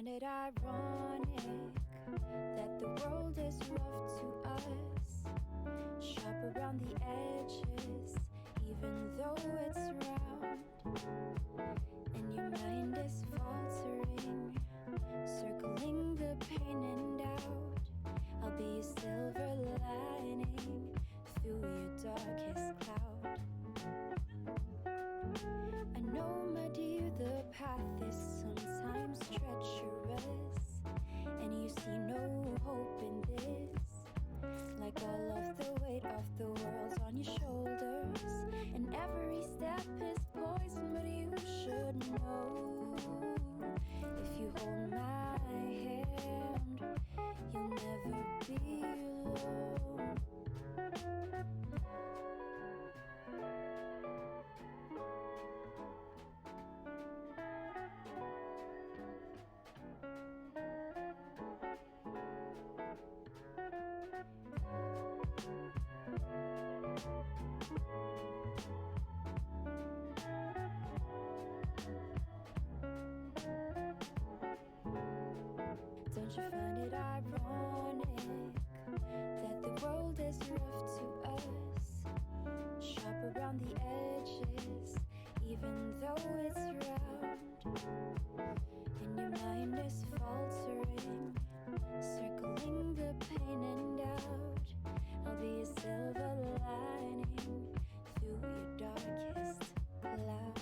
find it ironic that the world is rough to us, sharp around the edges, even though it's round, and your mind is faltering, circling the pain and doubt. I'll be a silver lining through your darkest cloud. I know, my dear, the path is sometimes treacherous, and you see no hope in this, like all of the weight of the world's on your shoulders, and every step is poison, but you should know, if you hold my hand, you'll never be alone. Don't you find it ironic that the world is rough to us, sharp around the edges, even though it's round, and your mind is faltering, circling the pain and doubt. I'll be a silver lining through your darkest cloud.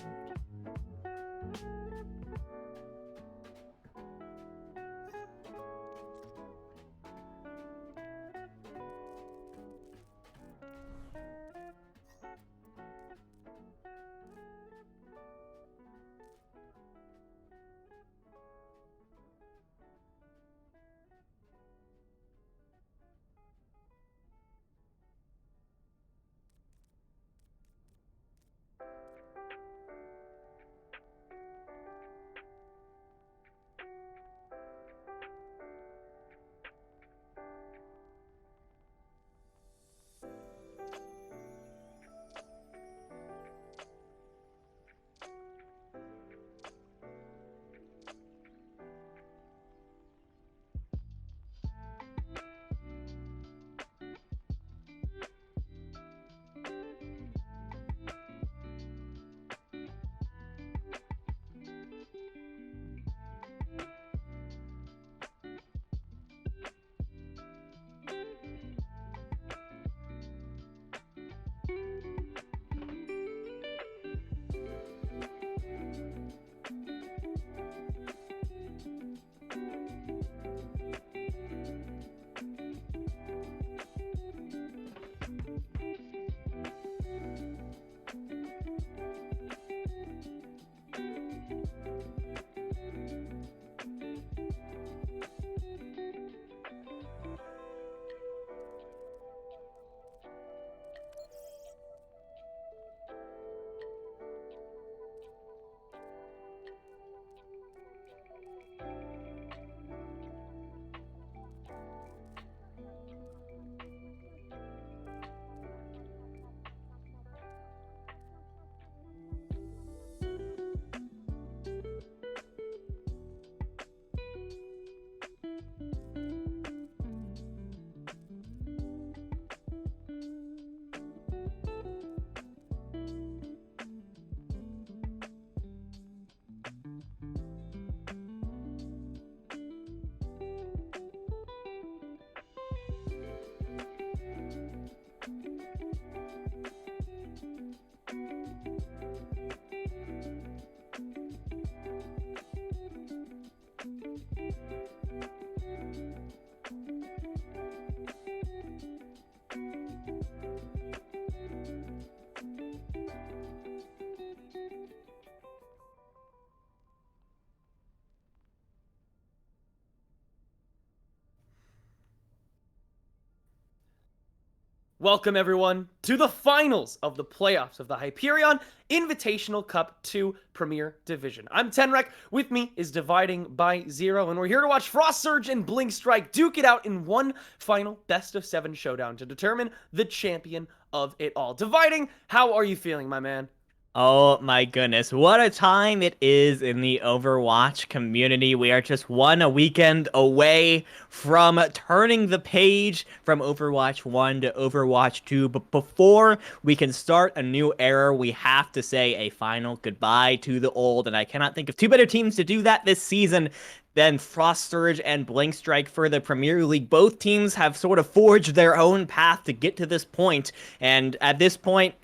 Welcome, everyone, to the finals of the playoffs of the Hyperion Invitational Cup 2 Premier Division. I'm Tenrek. With me is Dividing by Zero, and we're here to watch Frost Surge and Blink Strike duke it out in one final best-of-7 showdown to determine the champion of it all. Dividing, how are you feeling, my man? Oh my goodness, what a time it is in the Overwatch community. We are just a weekend away from turning the page from Overwatch 1 to Overwatch 2. But before we can start a new era, we have to say a final goodbye to the old. And I cannot think of two better teams to do that this season than Frost Surge and Blink Strike for the Premier League. Both teams have sort of forged their own path to get to this point. And at this point,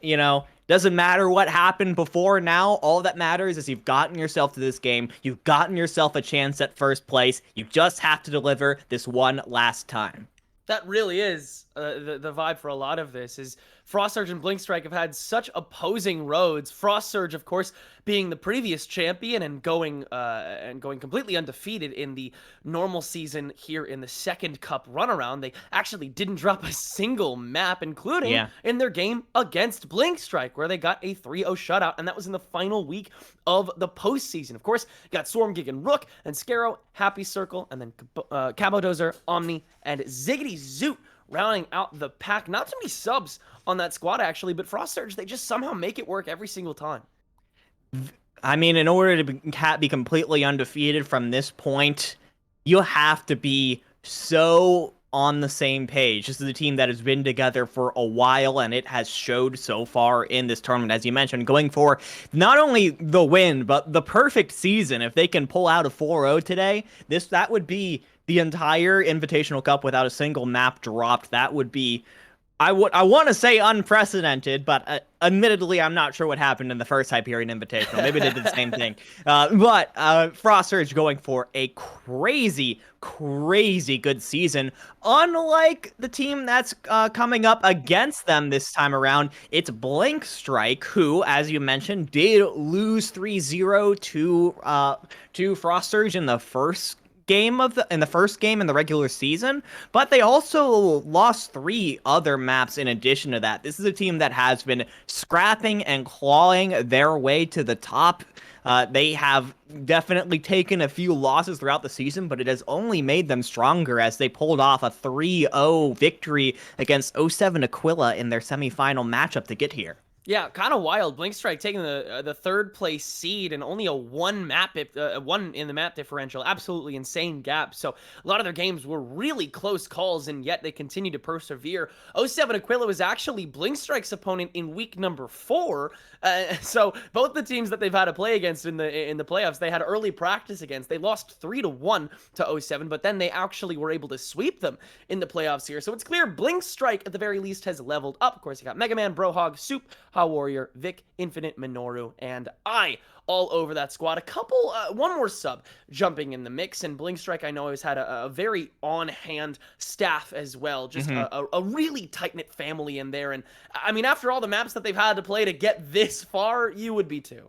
doesn't matter what happened before now. All that matters is you've gotten yourself to this game. You've gotten yourself a chance at first place. You just have to deliver this one last time. That really is the vibe for a lot of this. Is Frost Surge and Blink Strike have had such opposing roads. Frost Surge, of course, being the previous champion and going completely undefeated in the normal season here in the second cup runaround. They actually didn't drop a single map, including in their game against Blink Strike, where they got a 3-0 shutout, and that was in the final week of the postseason. Of course, you got Storm, Gig, and Rook, and Scarrow, Happy Circle, and then Cabodozer, Omni, and Ziggity Zoot rounding out the pack. Not too many subs on that squad, actually, but Frost Surge, they just somehow make it work every single time. I mean, in order to be completely undefeated from this point, you have to be so on the same page. This is a team that has been together for a while, and it has showed so far in this tournament, as you mentioned, going for not only the win, but the perfect season. If they can pull out a 4-0 today, that would be the entire Invitational Cup without a single map dropped. That would be, I want to say unprecedented, but admittedly, I'm not sure what happened in the first Hyperion Invitational. Maybe they did the same thing. But Frost Surge going for a crazy good season. Unlike the team that's coming up against them this time around, it's Blink Strike, who, as you mentioned, did lose 3-0 to Frost Surge in the first game in the regular season, but they also lost 3 other maps in addition to that. This is a team that has been scrapping and clawing their way to the top. They have definitely taken a few losses throughout the season, but it has only made them stronger as they pulled off a 3-0 victory against 07 Aquila in their semifinal matchup to get here. Yeah, kind of wild. Blink Strike taking the third place seed and only a one in the map differential. Absolutely insane gap. So a lot of their games were really close calls, and yet they continue to persevere. 07 Aquila was actually Blink Strike's opponent in week number 4. So both the teams that they've had to play against in the playoffs, they had early practice against. They lost 3-1 to 07, but then they actually were able to sweep them in the playoffs here. So it's clear Blink Strike at the very least has leveled up. Of course, you got Mega Man, Brohog, Soup, Warrior, Vic, Infinite, Minoru, and I all over that squad. One more sub jumping in the mix, and Blink Strike I know has had a very on-hand staff as well. Just a really tight-knit family in there, and I mean, after all the maps that they've had to play to get this far, you would be too.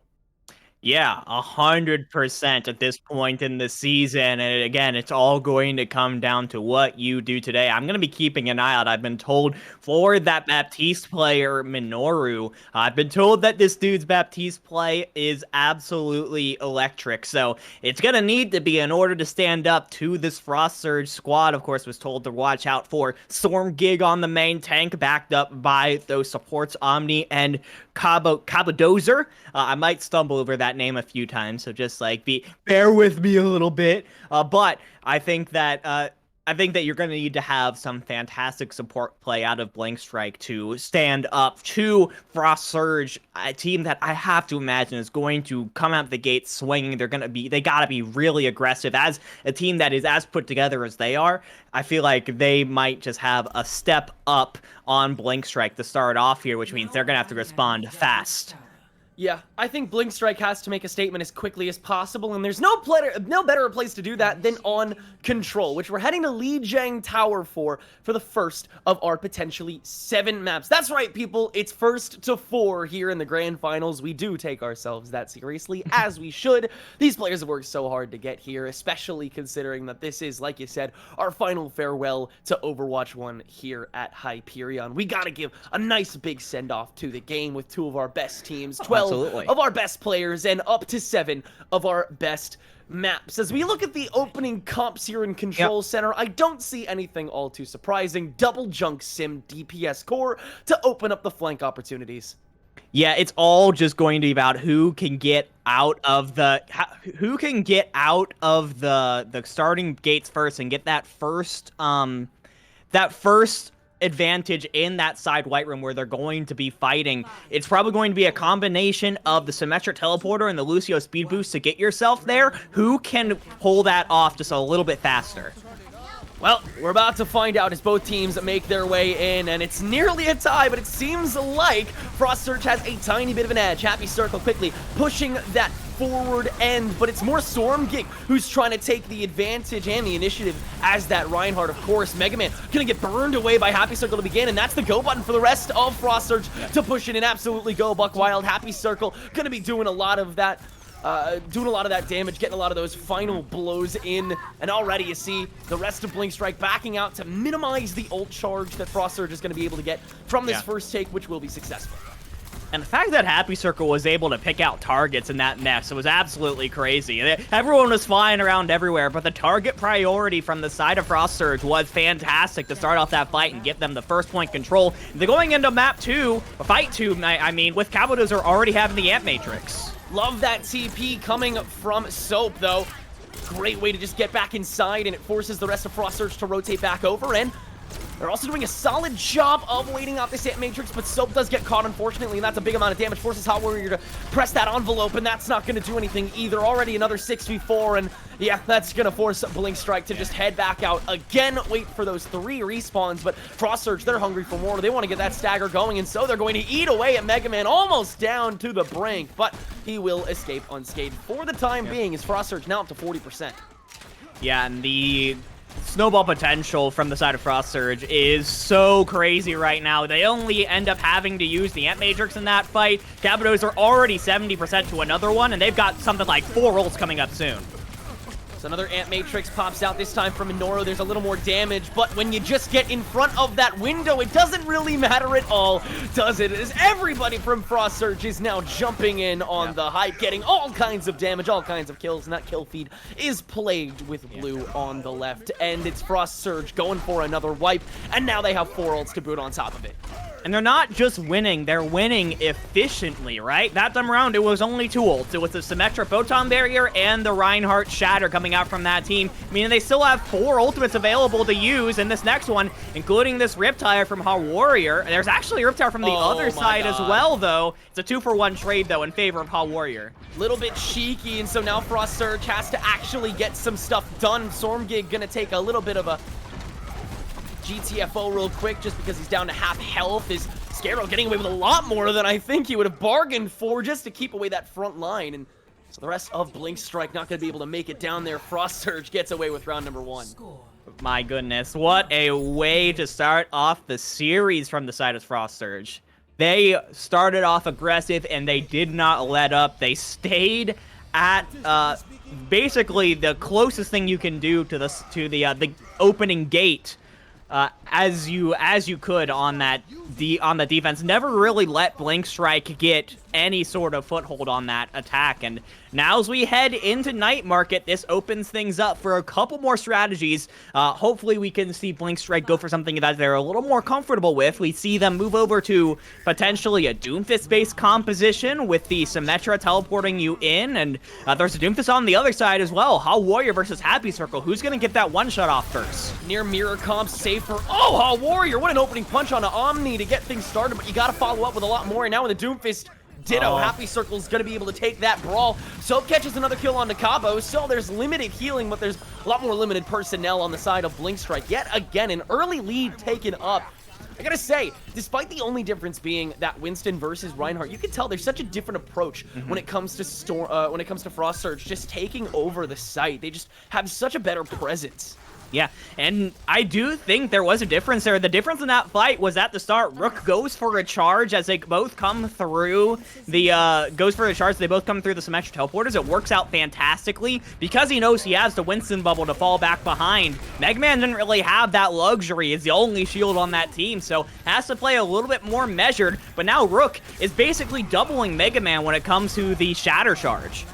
Yeah, 100% at this point in the season. And again, it's all going to come down to what you do today. I'm going to be keeping an eye out. I've been told for that Baptiste player, Minoru, I've been told that this dude's Baptiste play is absolutely electric. So it's going to need to be in order to stand up to this Frost Surge squad. Of course, was told to watch out for Storm Gig on the main tank, backed up by those supports, Omni and Cabodozer. I might stumble over that name a few times, so just bear with me a little bit. But I think that you're going to need to have some fantastic support play out of Blink Strike to stand up to Frost Surge, a team that I have to imagine is going to come out the gate swinging. They got to be really aggressive. As a team that is as put together as they are, I feel like they might just have a step up on Blink Strike to start off here, which means they're going to have to respond fast. Yeah, I think Blink Strike has to make a statement as quickly as possible, and there's no better place to do that than on Control, which we're heading to Lijiang Tower for the first of our potentially 7 maps. That's right, people, it's first to 4 here in the Grand Finals. We do take ourselves that seriously, as we should. These players have worked so hard to get here, especially considering that this is, like you said, our final farewell to Overwatch 1 here at Hyperion. We gotta give a nice big send-off to the game with 2 of our best teams, 12 of our best players, and up to 7 of our best maps. As we look at the opening comps here in Control Center, I don't see anything all too surprising. Double Junk Sim DPS Core to open up the flank opportunities. Yeah, it's all just going to be about who can get out of the starting gates first and get that first advantage in that side white room where they're going to be fighting. It's probably going to be a combination of the Symmetra teleporter and the Lucio speed boost to get yourself there. Who can pull that off just a little bit faster? Well, we're about to find out as both teams make their way in, and it's nearly a tie, but it seems like Frost Surge has a tiny bit of an edge. Happy Circle quickly pushing that forward end, but it's more Stormgig who's trying to take the advantage and the initiative as that Reinhardt, of course. Mega Man gonna get burned away by Happy Circle to begin, and that's the go button for the rest of Frost Surge to push in and absolutely go buck wild. Happy Circle gonna be doing a lot of that damage, getting a lot of those final blows in, and already you see the rest of Blink Strike backing out to minimize the ult charge that Frost Surge is going to be able to get from this first take, which will be successful. And the fact that Happy Circle was able to pick out targets in that mess was absolutely crazy. Everyone was flying around everywhere, but the target priority from the side of Frost Surge was fantastic to start off that fight and get them the first point control. They're going into map 2, fight 2, I mean, with Cabodozer already having the Ant Matrix. Love that TP coming from Soap, though. Great way to just get back inside, and it forces the rest of Frost Surge to rotate back over, and they're also doing a solid job of waiting out this Ant Matrix, but Soap does get caught, unfortunately, and that's a big amount of damage. Forces Hot Warrior to press that envelope, and that's not going to do anything either. Already another 6v4, and yeah, that's going to force Blink Strike to just head back out again, wait for those 3 respawns, but Frost Surge, they're hungry for more. They want to get that stagger going, and so they're going to eat away at Mega Man, almost down to the brink, but he will escape unscathed for the time being, as Frost Surge now up to 40%. Yeah, and the snowball potential from the side of Frost Surge is so crazy right now. They only end up having to use the Ant Matrix in that fight. Cabodos are already 70% to another one, and they've got something like 4 ults coming up soon. So another Ant Matrix pops out, this time from Minoru. There's a little more damage, but when you just get in front of that window, it doesn't really matter at all, does it? As everybody from Frost Surge is now jumping in on the hype, getting all kinds of damage, all kinds of kills, and that kill feed is plagued with blue on the left. And it's Frost Surge going for another wipe, and now they have 4 ults to boot on top of it. And they're not just winning, they're winning efficiently, right? That time around, it was only 2 ults. It was the Symmetra Photon Barrier and the Reinhardt Shatter coming out from that team, meaning they still have 4 ultimates available to use in this next one, including this Riptire from Hot Warrior. There's actually a Riptire from the other side as well, though. It's a 2-for-1 trade, though, in favor of Hot Warrior. Little bit cheeky, and so now Frost Surge has to actually get some stuff done. Stormgig gonna take a little bit of a GTFO real quick just because he's down to half health. Is Scarrow getting away with a lot more than I think he would have bargained for just to keep away that front line. And so the rest of Blink Strike not going to be able to make it down there. Frost Surge gets away with round number 1. My goodness, what a way to start off the series from the side of Frost Surge. They started off aggressive and they did not let up. They stayed at basically the closest thing you can do to the opening gate. As you could on that defense. Never really let Blink Strike get any sort of foothold on that attack. And now as we head into Night Market, this opens things up for a couple more strategies. Hopefully we can see Blink Strike go for something that they're a little more comfortable with. We see them move over to potentially a Doomfist-based composition with the Symmetra teleporting you in. And there's a Doomfist on the other side as well. Hot Warrior versus Happy Circle. Who's going to get that one-shot off first? Near mirror comp, safer. Oh, Hot Warrior, what an opening punch on an Omni to get things started, but you got to follow up with a lot more. And now with the Doomfist, ditto. Happy Circle's going to be able to take that brawl. Soap catches another kill on Cabo, so there's limited healing, but there's a lot more limited personnel on the side of Blink Strike. Yet again, an early lead taken up. I gotta say, despite the only difference being that Winston versus Reinhardt, you can tell there's such a different approach when it comes to Frost Surge just taking over the site. They just have such a better presence. Yeah, and I do think there was a difference there. The difference in that fight was at the start, Rook goes for a charge as they both come through the, they both come through the Symmetra teleporters. It works out fantastically because he knows he has the Winston bubble to fall back behind. Mega Man didn't really have that luxury. He's the only shield on that team, so has to play a little bit more measured. But now Rook is basically doubling Mega Man when it comes to the Shatter charge.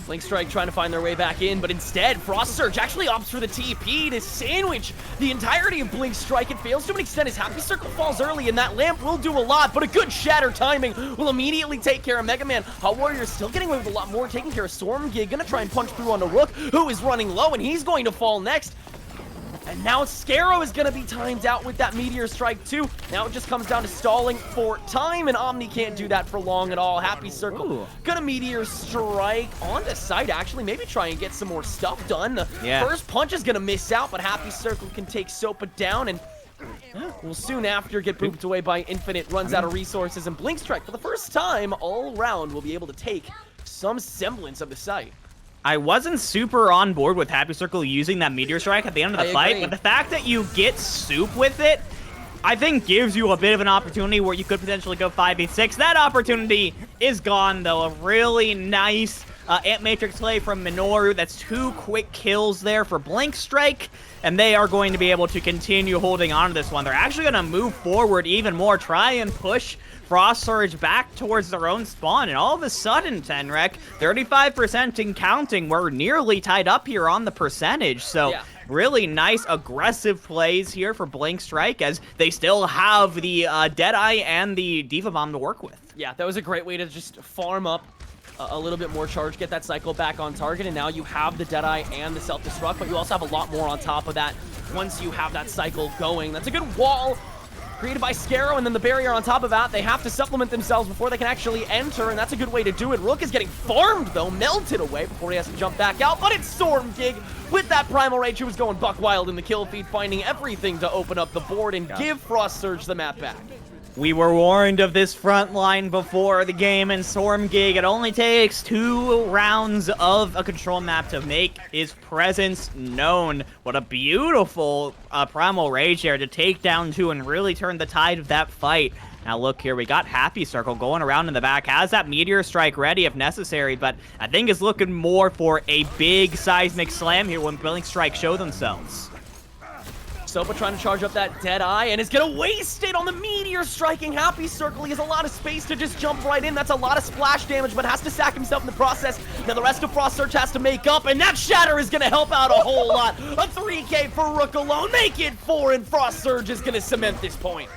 Blink Strike trying to find their way back in, but instead, Frost Surge actually opts for the TP to sandwich the entirety of Blink Strike. It fails to an extent as Happy Circle falls early, and that lamp will do a lot, but a good shatter timing will immediately take care of Mega Man. Hot Warrior still getting away with a lot more, taking care of Storm Gig, gonna try and punch through on the Rook, who is running low, and he's going to fall next. And now Scarrow is going to be timed out with that Meteor Strike too. Now it just comes down to stalling for time, and Omni can't do that for long at all. Happy Circle gonna Meteor Strike on the side, actually. Maybe try and get some more stuff done. The first punch is going to miss out, but Happy Circle can take Sopa down, and will soon after get booped away by Infinite. Runs out of resources, and Blink Strike, for the first time all around, will be able to take some semblance of the site. I wasn't super on board with Happy Circle using that Meteor Strike at the end of the fight, but the fact that you get Soup with it, I think gives you a bit of an opportunity where you could potentially go 5v6. That opportunity is gone, though. A really nice Ant Matrix play from Minoru. That's 2 quick kills there for Blink Strike, and they are going to be able to continue holding on to this one. They're actually going to move forward even more, try and push Frost Surge back towards their own spawn, and all of a sudden, Tenrek, 35% and counting. We're nearly tied up here on the percentage, so really nice aggressive plays here for Blink Strike as they still have the Deadeye and the Diva Bomb to work with. Yeah, that was a great way to just farm up a little bit more charge, get that cycle back on target, and now you have the Deadeye and the Self-Destruct, but you also have a lot more on top of that once you have that cycle going. That's a good wall created by Scarrow, and then the barrier on top of that. They have to supplement themselves before they can actually enter, and that's a good way to do it. Rook is getting farmed, though, melted away before he has to jump back out, but it's Storm Gig with that Primal Rage, who was going buck wild in the kill feed, finding everything to open up the board and give Frost Surge the map back. We were warned of this front line before the game, and Storm Gig, it only takes 2 rounds of a control map to make his presence known. What a beautiful Primal Rage there to take down 2 and really turn the tide of that fight. Now look here, we got Happy Circle going around in the back, has that Meteor Strike ready if necessary, but I think is looking more for a big seismic slam here when Blink Strike show themselves. Sopa trying to charge up that Deadeye, and is gonna waste it on the Meteor Striking Happy Circle. He has a lot of space to just jump right in. That's a lot of splash damage, but has to sack himself in the process. Now the rest of Frost Surge has to make up, and that Shatter is gonna help out a whole lot. A 3K for Rook alone, make it 4, and Frost Surge is gonna cement this point.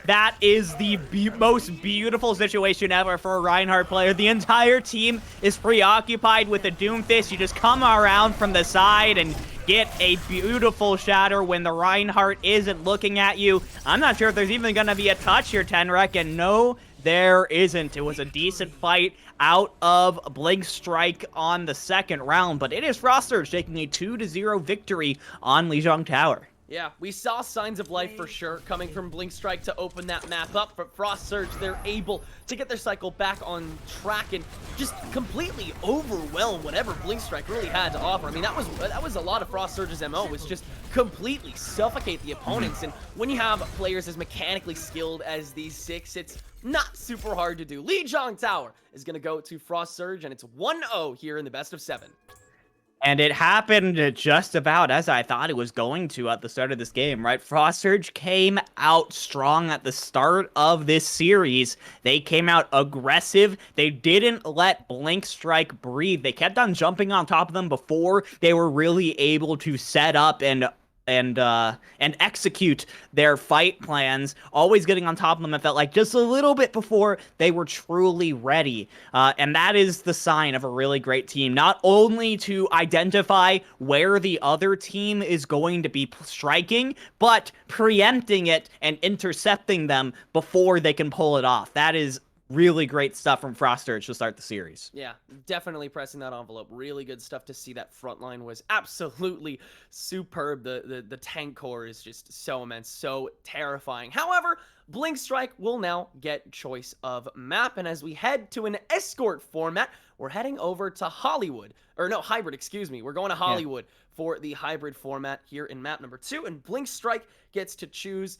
That is the most beautiful situation ever for a Reinhardt player. The entire team is preoccupied with the Doomfist. You just come around from the side and get a beautiful shatter when the Reinhardt isn't looking at you. I'm not sure if there's even going to be a touch here, Tenrek, and no, there isn't. It was a decent fight out of Blink Strike on the second round, but it is Frost Surge taking a 2-0 victory on Lijiang Tower. Yeah, we saw signs of life for sure coming from Blink Strike to open that map up. For Frost Surge, they're able to get their cycle back on track and just completely overwhelm whatever Blink Strike really had to offer. I mean, that was a lot of Frost Surge's MO, was just completely suffocate the opponents. And when you have players as mechanically skilled as these 6, it's not super hard to do. Lijiang Tower is going to go to Frost Surge, and it's 1-0 here in the best of 7. And it happened just about as I thought it was going to at the start of this game, right? Frost Surge came out strong at the start of this series. They came out aggressive. They didn't let Blink Strike breathe. They kept on jumping on top of them before they were really able to set up and execute their fight plans, always getting on top of them. It felt like just a little bit before they were truly ready. And that is the sign of a really great team. Not only to identify where the other team is going to be striking, but preempting it and intercepting them before they can pull it off. That is really great stuff from Frost Surge to start the series. Yeah, definitely pressing that envelope. Really good stuff to see. That front line was absolutely superb. The tank core is just so immense, so terrifying. However, Blink Strike will now get choice of map, and as we head to an escort format, we're heading over to Hollywood. Or no, hybrid, excuse me. We're going to Hollywood for the hybrid format here in map number 2, and Blink Strike gets to choose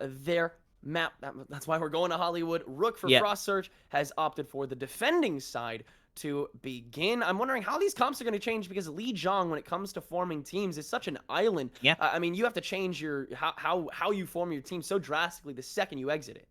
their map. That's why we're going to Hollywood. Rook for Frost Surge has opted for the defending side to begin. I'm wondering how these comps are going to change, because Lijiang, when it comes to forming teams, is such an island. I mean, you have to change your how you form your team so drastically the second you exit it.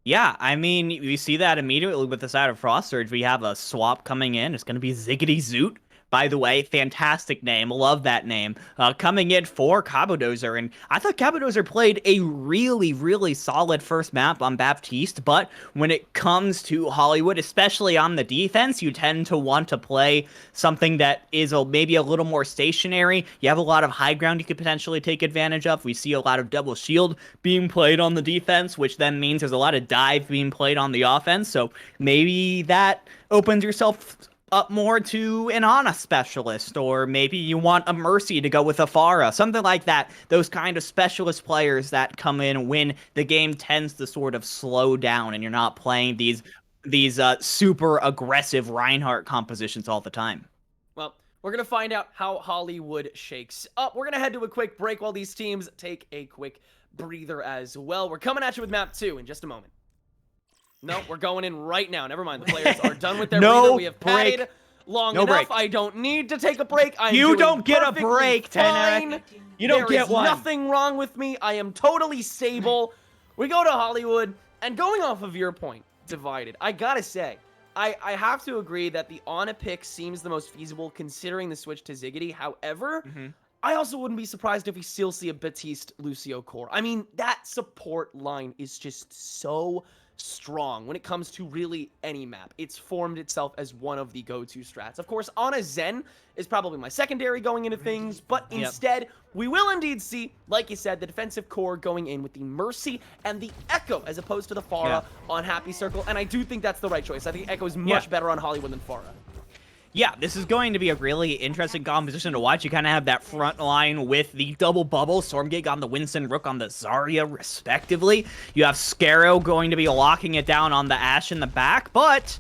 Yeah, I mean, we see that immediately with the side of Frost Surge. We have a swap coming in. It's going to be Ziggity Zoot. By the way, fantastic name. Love that name. Coming in for Cabodozer. And I thought Cabodozer played a really, really solid first map on Baptiste. But when it comes to Hollywood, especially on the defense, you tend to want to play something that is maybe a little more stationary. You have a lot of high ground you could potentially take advantage of. We see a lot of double shield being played on the defense, which then means there's a lot of dive being played on the offense. So maybe that opens yourself up more to an Ana specialist, or maybe you want a Mercy to go with a Pharah, something like that. Those kind of specialist players that come in when the game tends to sort of slow down and you're not playing these super aggressive Reinhardt compositions all the time. Well, we're going to find out how Hollywood shakes up. We're going to head to a quick break while these teams take a quick breather as well. We're coming at you with map 2 in just a moment. No, we're going in right now. Never mind. The players are done with their breather. We have padded long enough. Break. I don't need to take a break. You don't get a break, Teneric. You don't get one. There is nothing wrong with me. I am totally stable. We go to Hollywood, and going off of your point, Divided, I gotta say, I have to agree that the Ana pick seems the most feasible considering the switch to Ziggity. However, I also wouldn't be surprised if we still see a Baptiste Lucio core. I mean, that support line is just so strong when it comes to really any map. It's formed itself as one of the go-to strats. Of course, Ana Zen is probably my secondary going into things, but instead, we will indeed see, like you said, the defensive core going in with the Mercy and the Echo as opposed to the Pharah on Happy Circle, and I do think that's the right choice. I think Echo is much better on Hollywood than Pharah. Yeah, this is going to be a really interesting composition to watch. You kind of have that front line with the double bubble, Stormgig on the Winston, Rook on the Zarya, respectively. You have Scarrow going to be locking it down on the Ashe in the back, but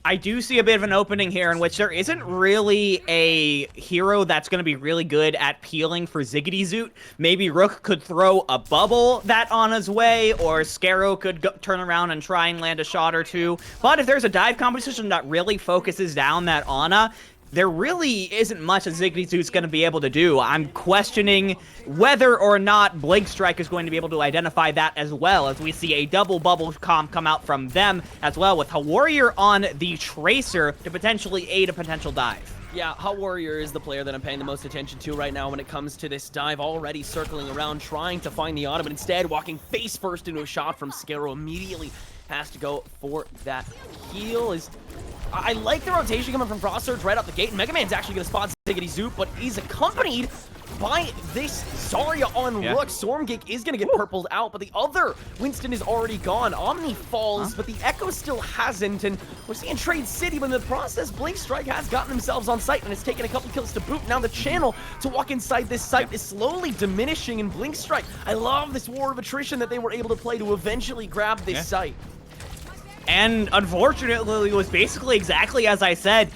I do see a bit of an opening here in which there isn't really a hero that's going to be really good at peeling for Ziggity Zoot. Maybe Rook could throw a bubble that on his way, or Scarrow could turn around and try and land a shot or two. But if there's a dive competition that really focuses down that Ana, there really isn't much that Ziggity Zoot's going to be able to do. I'm questioning whether or not Blink Strike is going to be able to identify that as well, as we see a double bubble comp come out from them as well, with a Warrior on the Tracer to potentially aid a potential dive. Yeah, Hot Warrior is the player that I'm paying the most attention to right now when it comes to this dive, already circling around, trying to find the Ana, but instead walking face first into a shot from Scarrow. Immediately has to go for that heal. I like the rotation coming from Frost Surge right out the gate, and Mega Man's actually going to spot Ziggity Zoot, but he's accompanied by this Zarya on Rook. Stormgig is going to get purpled out, but the other Winston is already gone. Omni falls, but the Echo still hasn't, and we're seeing Trade City, but in the process, Blink Strike has gotten themselves on site, and it's taken a couple kills to boot. Now the channel to walk inside this site is slowly diminishing, and Blink Strike, I love this war of attrition that they were able to play to eventually grab this site. And unfortunately, it was basically exactly as I said.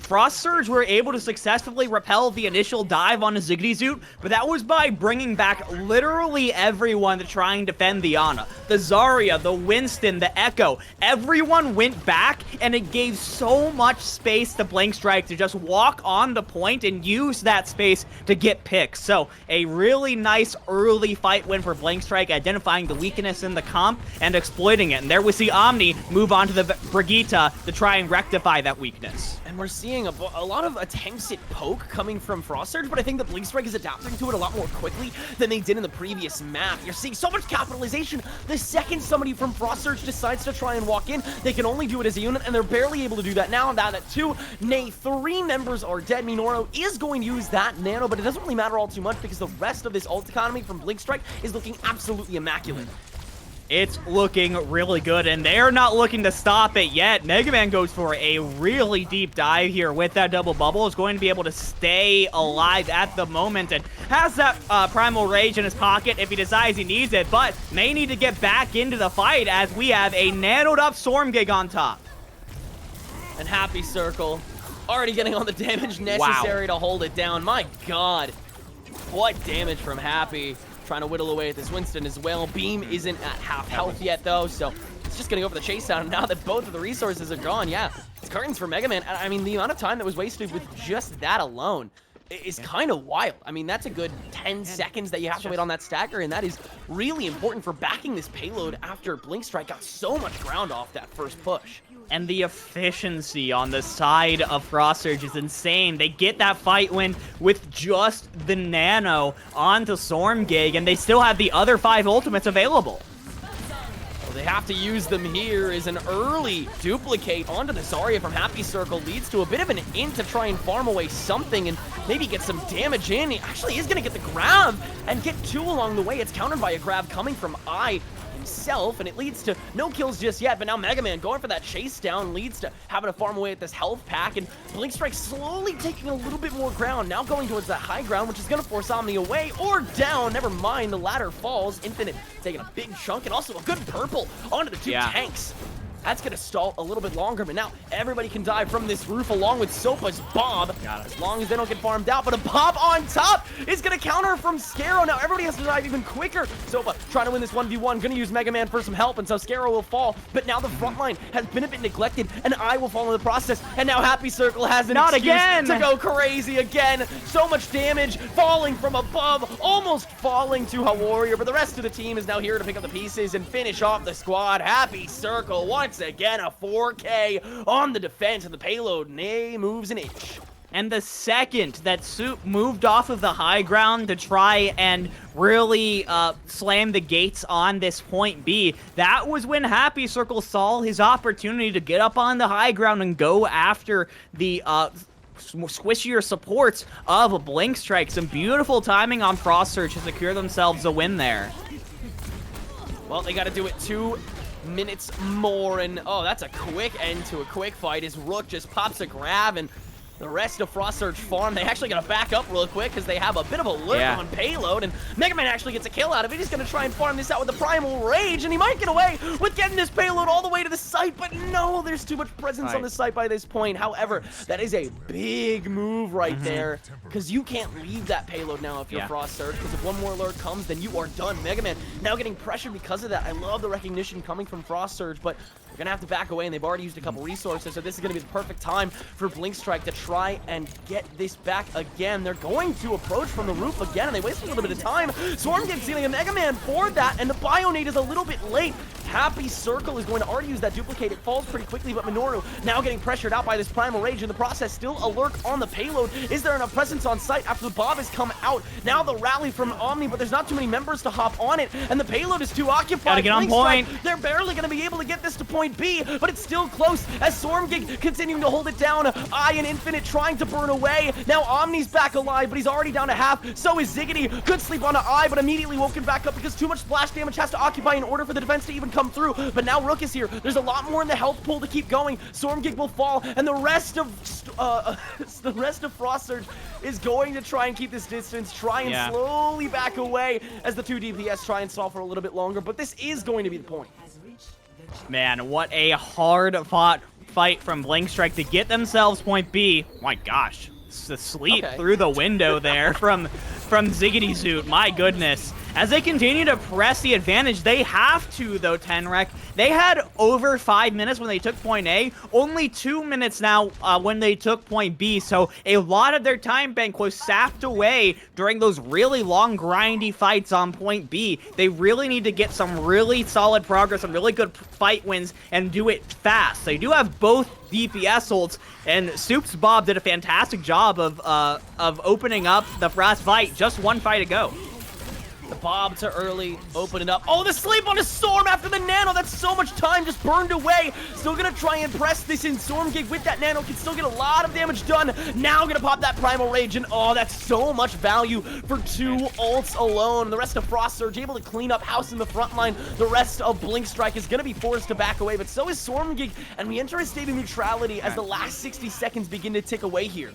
Frost Surge were able to successfully repel the initial dive on a Ziggity Zoot, but that was by bringing back literally everyone to try and defend the Ana. The Zarya, the Winston, the Echo, everyone went back, and it gave so much space to Blink Strike to just walk on the point and use that space to get picks. So a really nice early fight win for Blink Strike, identifying the weakness in the comp and exploiting it. And there we see Omni move on to the Brigitte to try and rectify that weakness. And we're seeing a lot of attempts at poke coming from Frost Surge, but I think that Blink Strike is adapting to it a lot more quickly than they did in the previous map. You're seeing so much capitalization. The second somebody from Frost Surge decides to try and walk in, they can only do it as a unit, and they're barely able to do that now. Now that 2, nay, 3 members are dead. Minoru is going to use that nano, but it doesn't really matter all too much because the rest of this ult economy from Blink Strike is looking absolutely immaculate. It's looking really good, and they're not looking to stop it yet. Mega Man goes for a really deep dive here with that double bubble. Is going to be able to stay alive at the moment and has that Primal Rage in his pocket if he decides he needs it, but may need to get back into the fight as we have a nanoed up Stormgig on top. And Happy Circle already getting all the damage necessary to hold it down. My God, what damage from Happy. Trying to whittle away at this Winston as well. Beam isn't at half health yet, though, so it's just going to go for the chase down. Now that both of the resources are gone, yeah, it's curtains for Mega Man. I mean, the amount of time that was wasted with just that alone. is kind of wild. I mean, that's a good 10 seconds that you have to wait on that stagger, and that is really important for backing this payload after Blink Strike got so much ground off that first push. And the efficiency on the side of Frost Surge is insane. They get that fight win with just the nano onto Stormgig, and they still have the other 5 ultimates available. Well, they have to use them here as an early duplicate onto the Zarya from Happy Circle leads to a bit of an int to try and farm away something and maybe get some damage in. He actually is going to get the grab and get 2 along the way. It's countered by a grab coming from himself, and it leads to no kills just yet, but now Mega Man going for that chase down leads to having to farm away at this health pack, and Blink Strike slowly taking a little bit more ground, now going towards that high ground, which is going to force Omni away or down. Never mind, the ladder falls. Infinite taking a big chunk, and also a good purple onto the 2 tanks. That's going to stall a little bit longer, but now everybody can dive from this roof along with Sopa's Bob, as long as they don't get farmed out. But a Bob on top is going to counter from Scarrow. Now everybody has to dive even quicker. Sopa trying to win this 1v1, going to use Mega Man for some help, and so Scarrow will fall. But now the front line has been a bit neglected, and I will fall in the process. And now Happy Circle has an excuse to go crazy again. So much damage, falling from above, almost falling to a Warrior. But the rest of the team is now here to pick up the pieces and finish off the squad. Happy Circle, once again, a 4K on the defense, and the payload moves an inch. And the second that Soup moved off of the high ground to try and really slam the gates on this point B, that was when Happy Circle saw his opportunity to get up on the high ground and go after the squishier supports of a Blink Strike. Some beautiful timing on Frost Surge to secure themselves a win there. Well, they got to do it 2 minutes more, and oh, that's a quick end to a quick fight as Rook just pops a grab, and the rest of Frost Surge farm, they actually got to back up real quick because they have a bit of a lurk on payload, and Mega Man actually gets a kill out of it. He's going to try and farm this out with the Primal Rage, and he might get away with getting this payload all the way to the site, but no, there's too much presence on the site by this point. However, that is a big move right there, because you can't leave that payload now if you're Frost Surge, because if one more lurk comes, then you are done. Mega Man now getting pressured because of that. I love the recognition coming from Frost Surge, but we're going to have to back away, and they've already used a couple resources, so this is going to be the perfect time for Blink Strike to try and get this back again. They're going to approach from the roof again, and they waste a little bit of time. Swarm gets stealing a Mega Man for that, and the Bionade is a little bit late. Happy Circle is going to already use that duplicate. It falls pretty quickly, but Minoru now getting pressured out by this Primal Rage. In the process, still a lurk on the payload. Is there enough presence on site after the Bob has come out? Now the rally from Omni, but there's not too many members to hop on it, and the payload is too occupied. Gotta get on point. They're barely going to be able to get this to point B, but it's still close as Stormgig continuing to hold it down. I and Infinite trying to burn away. Now Omni's back alive, but he's already down to half. So is Ziggity. Could sleep on an I, but immediately woken back up because too much splash damage has to occupy in order for the defense to even come through. But now Rook is here. There's a lot more in the health pool to keep going. Stormgig will fall, and the rest of Frost Surge is going to try and keep this distance, try and slowly back away as the 2 DPS try and stall for a little bit longer. But this is going to be the point. Man, what a hard-fought fight from Blink Strike to get themselves point B. My gosh, the sleep through the window there from Ziggity Zoot. My goodness. As they continue to press the advantage, they have to, though, Tenrek. They had over 5 minutes when they took point A, only 2 minutes now when they took point B, so a lot of their time bank was sapped away during those really long, grindy fights on point B. They really need to get some really solid progress, some really good fight wins, and do it fast. They do have both DPS ults, and Soup's Bob did a fantastic job of opening up the fast fight. Just 1 fight to go. The Bob to early, open it up. Oh, the sleep on a Storm after the Nano. That's so much time just burned away. Still gonna try and press this in. Stormgig with that Nano can still get a lot of damage done. Now gonna pop that Primal Rage, and oh, that's so much value for 2 ults alone. The rest of Frost Surge able to clean up house in the front line. The rest of Blink Strike is gonna be forced to back away, but so is Stormgig, and we enter a state of neutrality as the last 60 seconds begin to tick away here.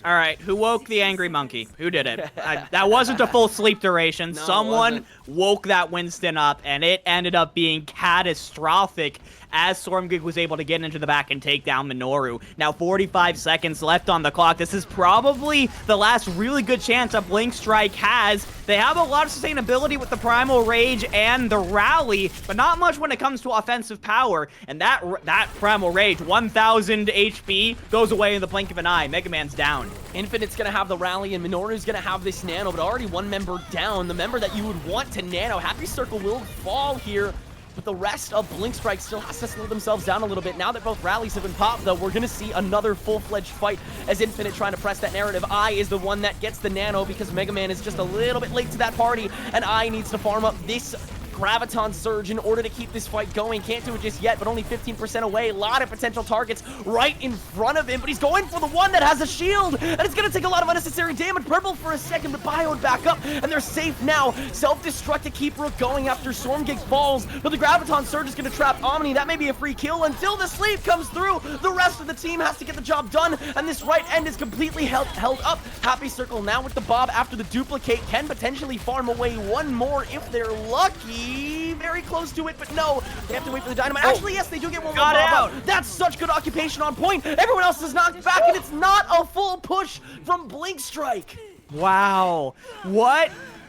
All right, who woke the angry monkey? Who did it? That wasn't a full sleep duration. No, someone woke that Winston up, and it ended up being catastrophic as Stormgig was able to get into the back and take down Minoru. Now 45 seconds left on the clock. This is probably the last really good chance that Blink Strike has They have a lot of sustainability with the Primal Rage and the Rally, but not much when it comes to offensive power. And that Primal Rage, 1,000 HP, goes away in the blink of an eye. Mega Man's down. Infinite's gonna have the Rally, and Minoru's gonna have this Nano, but already one member down. The member that you would want to Nano. Happy Circle will fall here, but the rest of Blink Strike still has to slow themselves down a little bit. Now that both rallies have been popped, though, we're going to see another full-fledged fight as Infinite trying to press that narrative. I is the one that gets the Nano because Mega Man is just a little bit late to that party, and I needs to farm up this Graviton Surge in order to keep this fight going. Can't do it just yet, but only 15% away. A lot of potential targets right in front of him, but he's going for the one that has a shield, and it's going to take a lot of unnecessary damage. Purple for a second, but Bioed back up, and they're safe now. Self-destruct to keep Rook going after Stormgig falls, but the Graviton Surge is going to trap Omni. That may be a free kill until the sleep comes through. The rest of the team has to get the job done, and this right end is completely held up. Happy Circle now with the Bob after the duplicate can potentially farm away one more if they're lucky. Very close to it, but no, they have to wait for the dynamite. Actually, yes, they do get one more Bob out. That's such good occupation on point. Everyone else is knocked back, and it's not a full push from Blink Strike. Wow.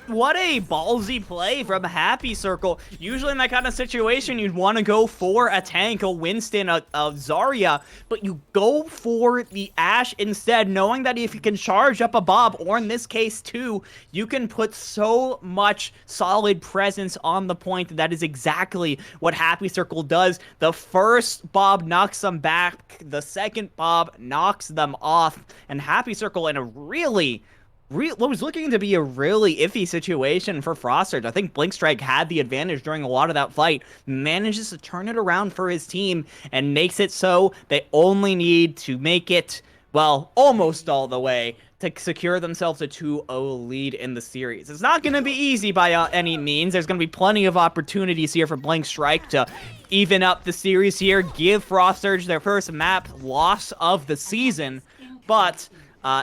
What a ballsy play from Happy Circle. Usually in that kind of situation, you'd want to go for a tank, a Winston, a Zarya, but you go for the Ashe instead, knowing that if you can charge up a Bob, or in this case two, you can put so much solid presence on the point. That is exactly what Happy Circle does. The first Bob knocks them back, the second Bob knocks them off, and Happy Circle in a what was looking to be a really iffy situation for Frostsurge. I think Blink Strike had the advantage during a lot of that fight, manages to turn it around for his team, and makes it so they only need to make it, well, almost all the way to secure themselves a 2-0 lead in the series. It's not going to be easy by any means. There's going to be plenty of opportunities here for Blink Strike to even up the series here, give Frostsurge their first map loss of the season, but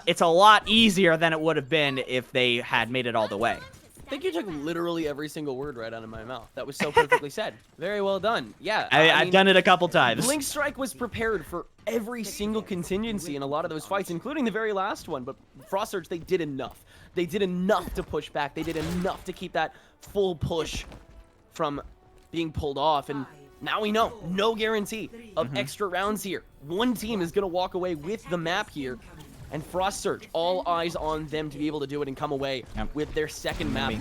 it's a lot easier than it would have been if they had made it all the way. I think you took literally every single word right out of my mouth. That was so perfectly said. Very well done. Yeah. I've done it a couple times. Blink Strike was prepared for every single contingency in a lot of those fights, including the very last one. But Frostsurge, they did enough. They did enough to push back. They did enough to keep that full push from being pulled off. And now we know, no guarantee of extra rounds here. One team is going to walk away with the map here. And Frostsurge, all eyes on them to be able to do it and come away with their second map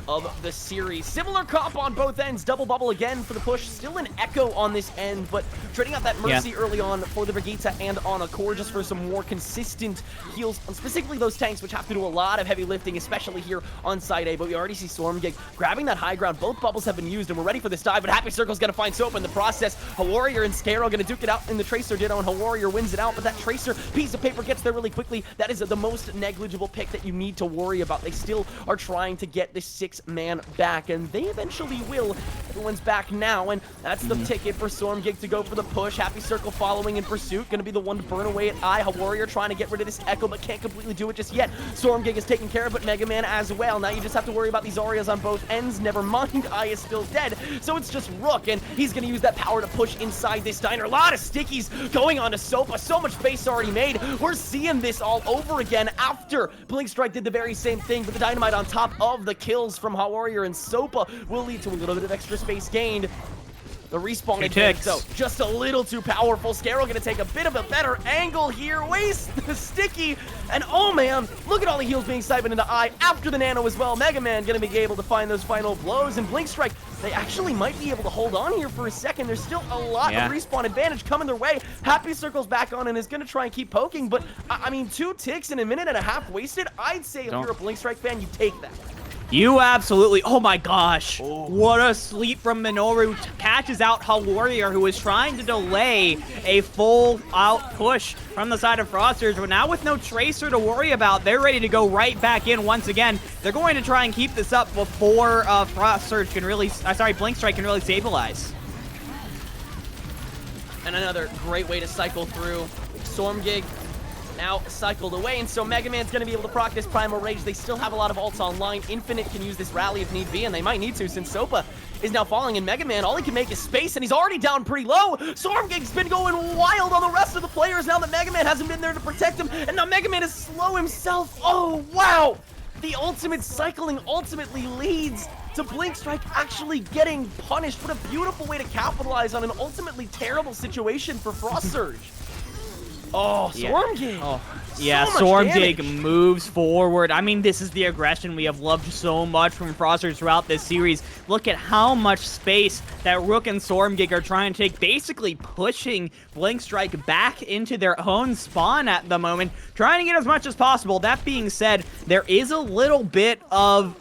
of the series. Similar comp on both ends. Double bubble again for the push. Still an Echo on this end, but trading out that Mercy early on for the Brigitte and on a core just for some more consistent heals on specifically those tanks, which have to do a lot of heavy lifting, especially here on side A. But we already see Stormgig grabbing that high ground. Both bubbles have been used, and we're ready for this dive, but Happy Circle's going to find Soap in the process. Warrior and Scaro going to duke it out in the Tracer ditto, and Warrior wins it out, but that Tracer piece of paper gets there really quickly. That is the most negligible pick that you need to worry about. They still are trying to get this 6-man back, and they eventually will. Everyone's back now, and that's the ticket for Stormgig to go for the push. Happy Circle following in pursuit, going to be the one to burn away at Eye. Warrior trying to get rid of this Echo, but can't completely do it just yet. Stormgig is taken care of, but Mega Man as well. Now you just have to worry about these Arias on both ends. Never mind, Eye is still dead, so it's just Rook, and he's going to use that power to push inside this diner. A lot of stickies going on to Sopa. So much space already made. We're seeing this all over again after Blink Strike did the very same thing, but the dynamite on top of the kills from Warrior and Sopa will lead to a little bit of extra space gained. The respawn advantage, though, just a little too powerful. Scaro going to take a bit of a better angle here. Waste the sticky. And oh man, look at all the heals being siphoned into Eye after the Nano as well. Mega Man going to be able to find those final blows. And Blink Strike, they actually might be able to hold on here for a second. There's still a lot of respawn advantage coming their way. Happy Circle's back on and is going to try and keep poking. But, I mean, 2 ticks in a minute and a half wasted. I'd say if you're a Blink Strike fan, you take that. You absolutely, oh my gosh, what a sleep from Minoru. Catches out Warrior, who is trying to delay a full out push from the side of Frostsurge, but now with no Tracer to worry about, they're ready to go right back in once again. They're going to try and keep this up before Frostsurge can really, Blink Strike can really stabilize. And another great way to cycle through. Stormgig now cycled away, and so Mega Man's going to be able to proc this Primal Rage. They still have a lot of ults online. Infinite can use this rally if need be, and they might need to since Sopa is now falling, and Mega Man, all he can make is space, and he's already down pretty low. Stormgig's been going wild on the rest of the players now that Mega Man hasn't been there to protect him, and now Mega Man is slow himself. Oh, wow! the ultimate cycling ultimately leads to Blink Strike actually getting punished. What a beautiful way to capitalize on an ultimately terrible situation for Frost Surge. Oh, Stormgig. Oh, yeah, so Stormgig moves forward. I mean, this is the aggression we have loved so much from Frosters throughout this series. Look at how much space that Rook and Stormgig are trying to take, basically pushing Blink Strike back into their own spawn at the moment, trying to get as much as possible. That being said, there is a little bit of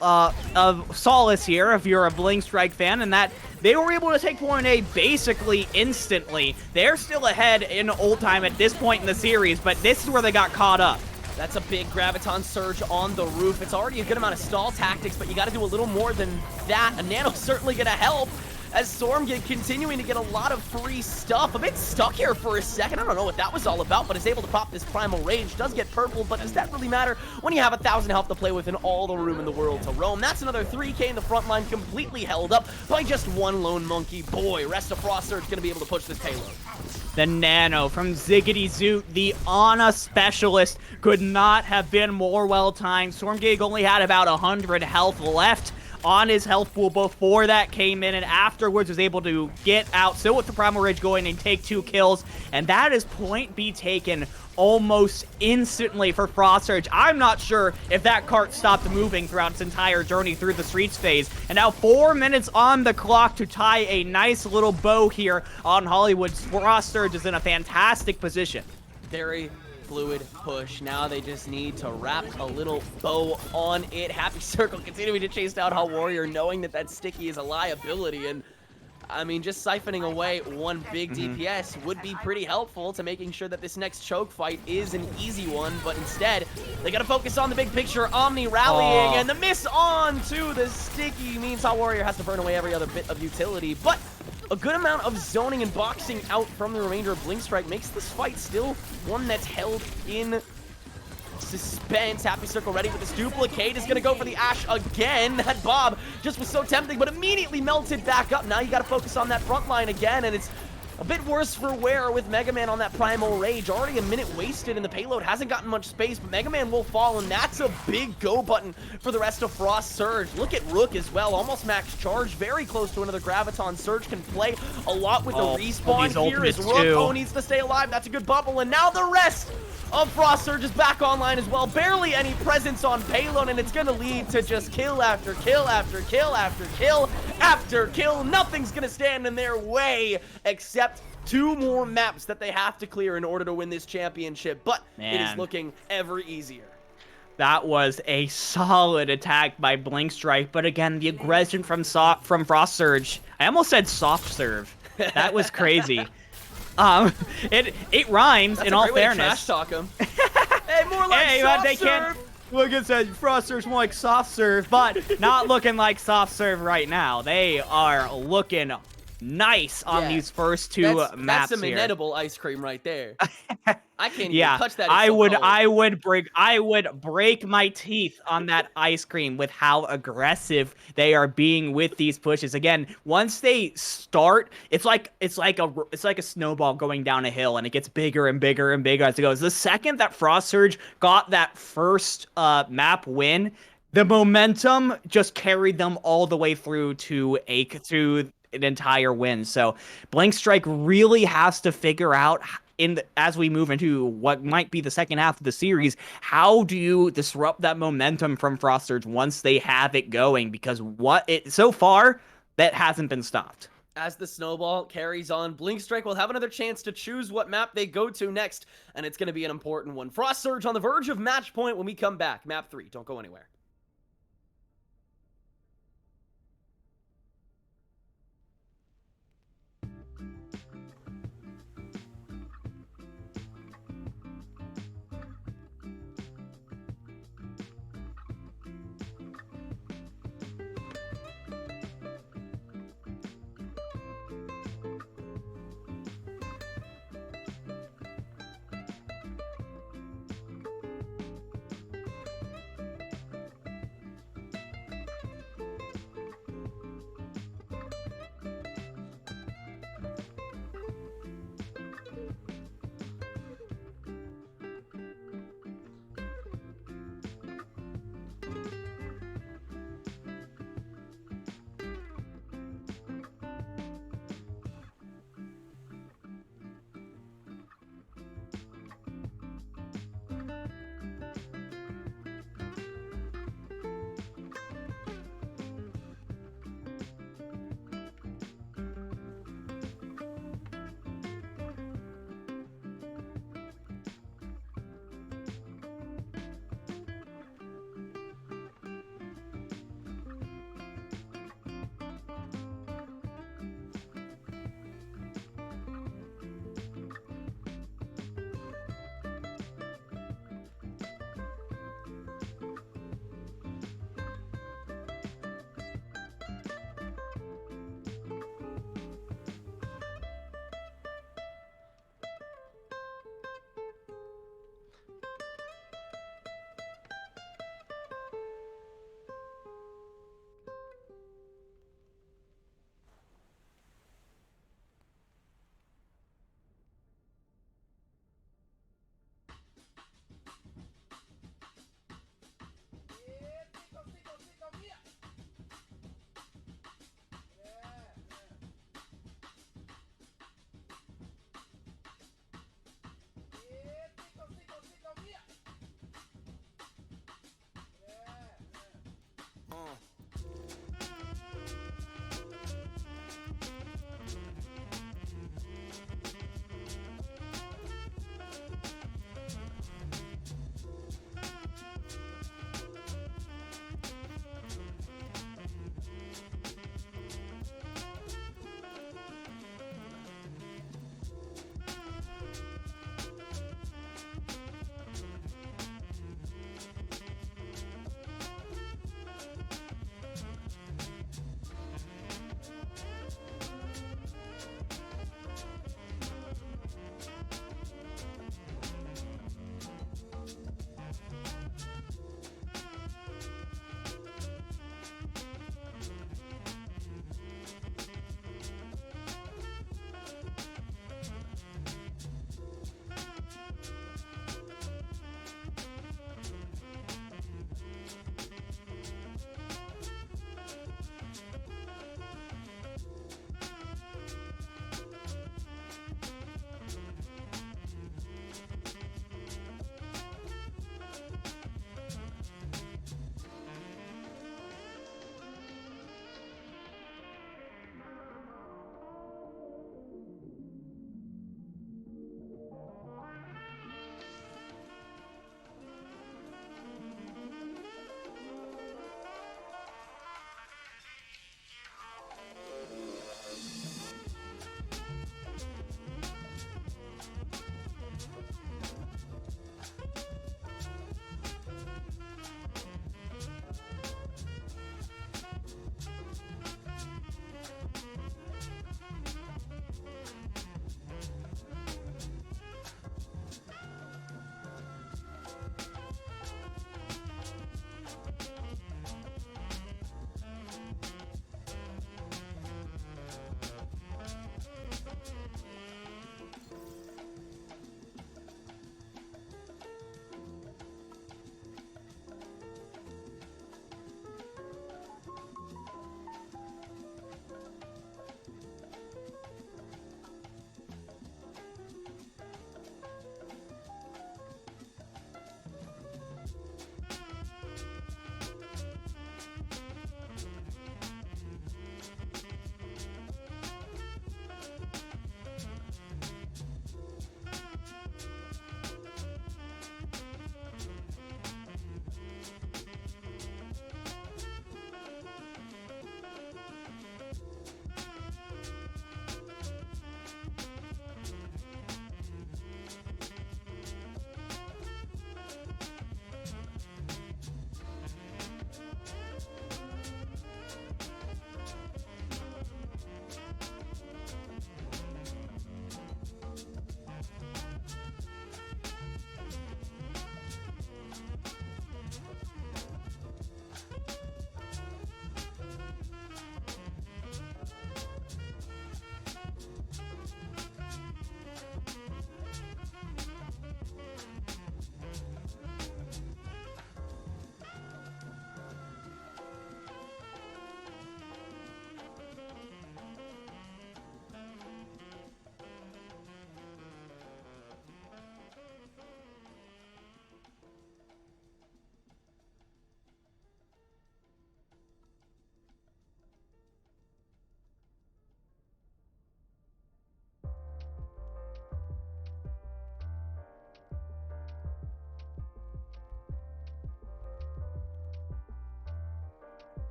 solace here if you're a Blink Strike fan, and that they were able to take point A basically instantly. They're still ahead in old time at this point in the series, but this is where they got caught up. That's a big Graviton Surge on the roof. It's already a good amount of stall tactics, but you got to do a little more than that. A Nano's certainly going to help, as Stormgig continuing to get a lot of free stuff. A bit stuck here for a second. I don't know what that was all about, but is able to pop this Primal Rage. Does get purple, but does that really matter when you have 1,000 health to play with and all the room in the world to roam? That's another 3k in the front line, completely held up by just one lone monkey. Boy, rest of Frost Surge going to be able to push this payload. The Nano from Ziggity Zoot, the Ana specialist, could not have been more well-timed. Stormgig only had about 100 health left on his health pool before that came in, and afterwards was able to get out, still with the Primal Rage going, and take 2 kills, and that is point B taken almost instantly for Frost Surge. I'm not sure if that cart stopped moving throughout its entire journey through the streets phase, and now 4 minutes on the clock to tie a nice little bow here on Hollywood. Frost Surge is in a fantastic position. Very fluid push. Now they just need to wrap a little bow on it. Happy Circle continuing to chase down Hot Warrior, knowing that that sticky is a liability, and I mean, just siphoning away one big DPS would be pretty helpful to making sure that this next choke fight is an easy one, but instead, they gotta focus on the big picture. Omni rallying, and the miss on to the sticky means Hot Warrior has to burn away every other bit of utility, but a good amount of zoning and boxing out from the remainder of Blink Strike makes this fight still one that's held in suspense. Happy Circle ready with this duplicate, is gonna go for the Ash again. That Bob just was so tempting, but immediately melted back up. Now you gotta focus on that front line again, and it's a bit worse for wear with Mega Man on that Primal Rage. Already a minute wasted, and the payload hasn't gotten much space, but Mega Man will fall, and that's a big go button for the rest of Frost Surge. Look at Rook as well, almost max charge, very close to another Graviton Surge. Can play a lot with the respawn here as Rook. Oh, needs to stay alive. That's a good bubble, and now the rest of Frost Surge is back online as well. Barely any presence on payload, and it's gonna lead to just kill after kill after kill after kill after kill. Nothing's gonna stand in their way except 2 more maps that they have to clear in order to win this championship, but it is looking ever easier. That was a solid attack by Blink Strike, but again, the aggression from Frost Surge. I almost said soft serve. That was crazy. It rhymes. That's in a all great way to fairness. trash talk him. Hey, more like Hey, soft they serve. can't look at that Frost Surge more like soft serve, but not looking like soft serve right now. They are looking nice on these first 2 maps That's some here. inedible ice cream right there. I can't even touch that. It's I so would cold. I would break my teeth on that ice cream with how aggressive they are being with these pushes. Again, once they start, it's like a snowball going down a hill, and it gets bigger and bigger and bigger as it goes. The second that Frost Surge got that first map win, the momentum just carried them all the way through to an entire win. So Blink Strike really has to figure out as we move into what might be the second half of the series, how do you disrupt that momentum from Frost Surge once they have it going? Because so far, that hasn't been stopped. As the snowball carries on, Blink Strike will have another chance to choose what map they go to next, and it's going to be an important one. Frost Surge on the verge of match point when we come back. Map 3, don't go anywhere.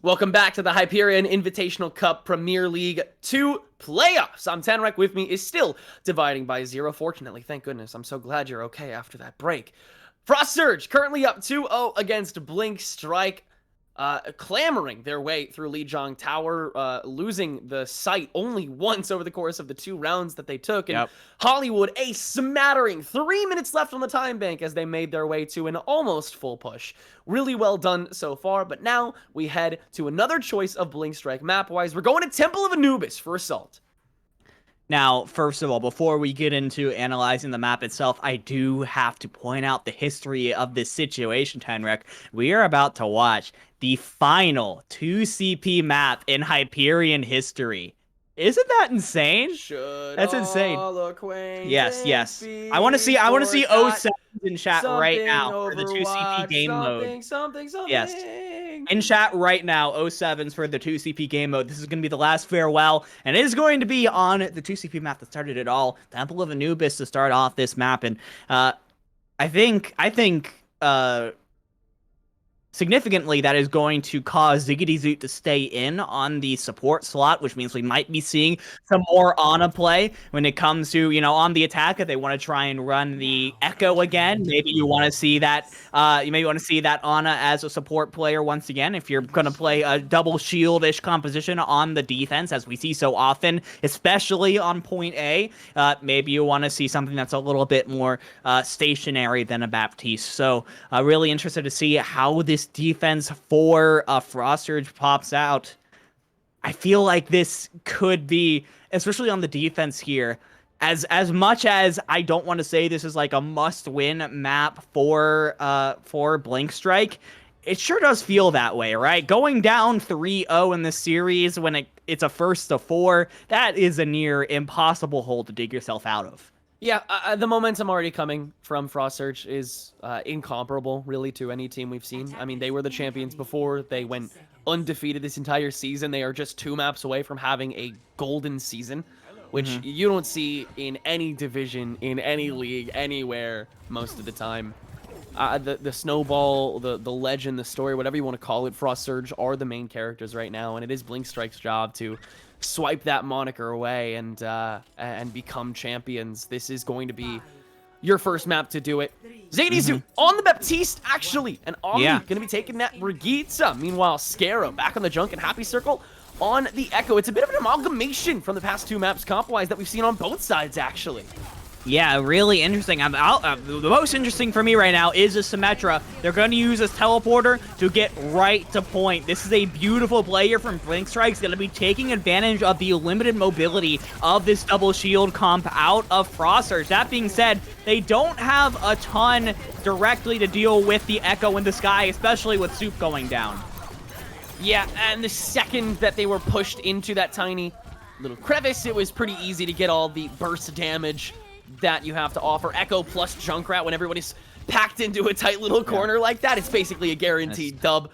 Welcome back to the Hyperion Invitational Cup Premier League 2 playoffs. I'm Tenrek. With me is still dividing by 0. Fortunately, thank goodness. I'm so glad you're okay after that break. Frost Surge currently up 2-0 against Blink Strike, clamoring their way through Lijiang Tower, losing the site only once over the course of the 2 rounds that they took. And Hollywood, a smattering 3 minutes left on the time bank as they made their way to an almost full push. Really well done so far, but now we head to another choice of Blink Strike map-wise. We're going to Temple of Anubis for Assault. Now, first of all, before we get into analyzing the map itself, I do have to point out the history of this situation, Tenrek. We are about to watch the final 2CP map in Hyperion history. Isn't that insane? That's insane. Yes. I want to see 07 in chat right now for the 2CP game mode. Something. Yes. In chat right now, 07s for the 2CP game mode. This is going to be the last farewell, and it is going to be on the 2CP map that started it all, Temple of Anubis, to start off this map. And I think significantly, that is going to cause Ziggity Zoot to stay in on the support slot, which means we might be seeing some more Ana play when it comes to, on the attack. If they want to try and run the Echo again, maybe you want to see that. You maybe want to see that Ana as a support player once again. If you're going to play a double shield-ish composition on the defense, as we see so often, especially on point A, maybe you want to see something that's a little bit more stationary than a Baptiste. So really interested to see how this defense for Frost Surge pops out. I feel like this could be, especially on the defense here, as much as I don't want to say this is like a must-win map for Blink Strike, it sure does feel that way, right? Going down 3-0 in this series when it's a first to 4, that is a near impossible hole to dig yourself out of. Yeah, the momentum already coming from Frost Surge is incomparable, really, to any team we've seen. I mean, they were the champions before. They went undefeated this entire season. They are just 2 maps away from having a golden season, which you don't see in any division, in any league, anywhere, most of the time. The snowball, the legend, the story, whatever you want to call it, Frost Surge are the main characters right now, and it is Blink Strike's job to swipe that moniker away and become champions. This is going to be your first map to do it. Ziggity Zoot on the Baptiste, actually, and Ollie going to be taking that Brigitte. Meanwhile, Scarrow back on the Junk and Happy Circle on the Echo. It's a bit of an amalgamation from the past 2 maps comp-wise that we've seen on both sides, actually. Yeah, really interesting. The most interesting for me right now is a Symmetra. They're going to use this teleporter to get right to point. This is a beautiful player from Blink Strike's going to be taking advantage of the limited mobility of this double shield comp out of Frost Surge. That being said, they don't have a ton directly to deal with the Echo in the sky, especially with Soup going down. Yeah, and the second that they were pushed into that tiny little crevice, it was pretty easy to get all the burst damage that you have to offer. Echo plus Junkrat, when everybody's packed into a tight little corner like that, it's basically a guaranteed dub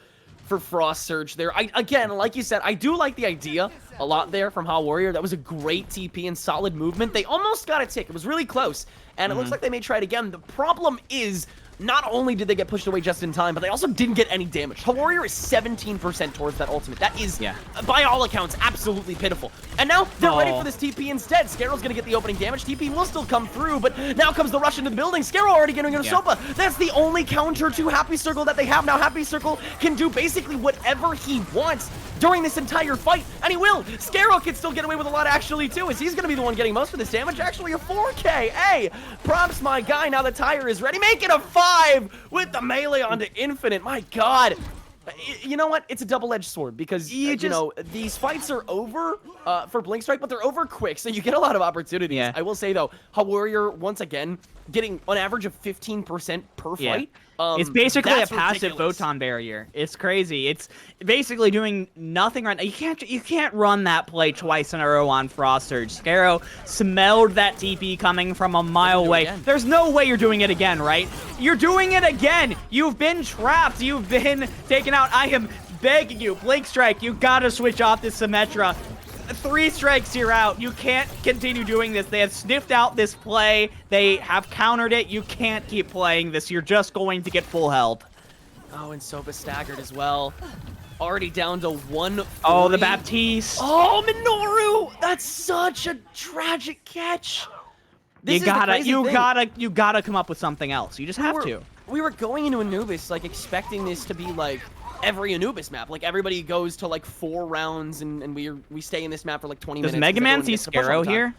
for Frost Surge there. Again, like you said, I do like the idea a lot there from Hot Warrior. That was a great TP and solid movement. They almost got a tick. It was really close, and it looks like they may try it again. The problem is, not only did they get pushed away just in time, but they also didn't get any damage. Hot Warrior is 17% towards that ultimate. That is, by all accounts, absolutely pitiful. And now they're ready for this TP instead. Scarrow's going to get the opening damage. TP will still come through, but now comes the rush into the building. Scarrow already getting a Sopa. That's the only counter to Happy Circle that they have now. Happy Circle can do basically whatever he wants during this entire fight, and he will. Scarrow can still get away with a lot, actually, too, as he's going to be the one getting most of this damage. Actually, a 4K. Hey, props, my guy. Now the tire is ready. Make it a 5 with the melee onto Infinite. My God. You know what? It's a double-edged sword because, you know, these fights are over for Blink Strike, but they're over quick, so you get a lot of opportunities. Yeah. I will say, though, Hot Warrior, once again, getting an average of 15% per fight. It's basically a passive photon barrier. It's crazy. It's basically doing nothing right now. You can't run that play twice in a row on Frost Surge. Scarrow smelled that TP coming from a mile away. There's no way you're doing it again, right? You're doing it again. You've been trapped. You've been taken out. I am begging you, Blink Strike, you gotta switch off this Symmetra. 3 strikes, you're out. You can't continue doing this. They have sniffed out this play. They have countered it. You can't keep playing this. You're just going to get full health. Oh, and Sopa staggered as well. already down to 1. Oh, the Baptiste. Oh, Minoru! That's such a tragic catch. This You gotta come up with something else. You just have to. We were going into Anubis, like, expecting this to be, like, every Anubis map. Like, everybody goes to, like, 4 rounds, and we stay in this map for, like, 20 minutes. Does Mega Man see Scarrow here?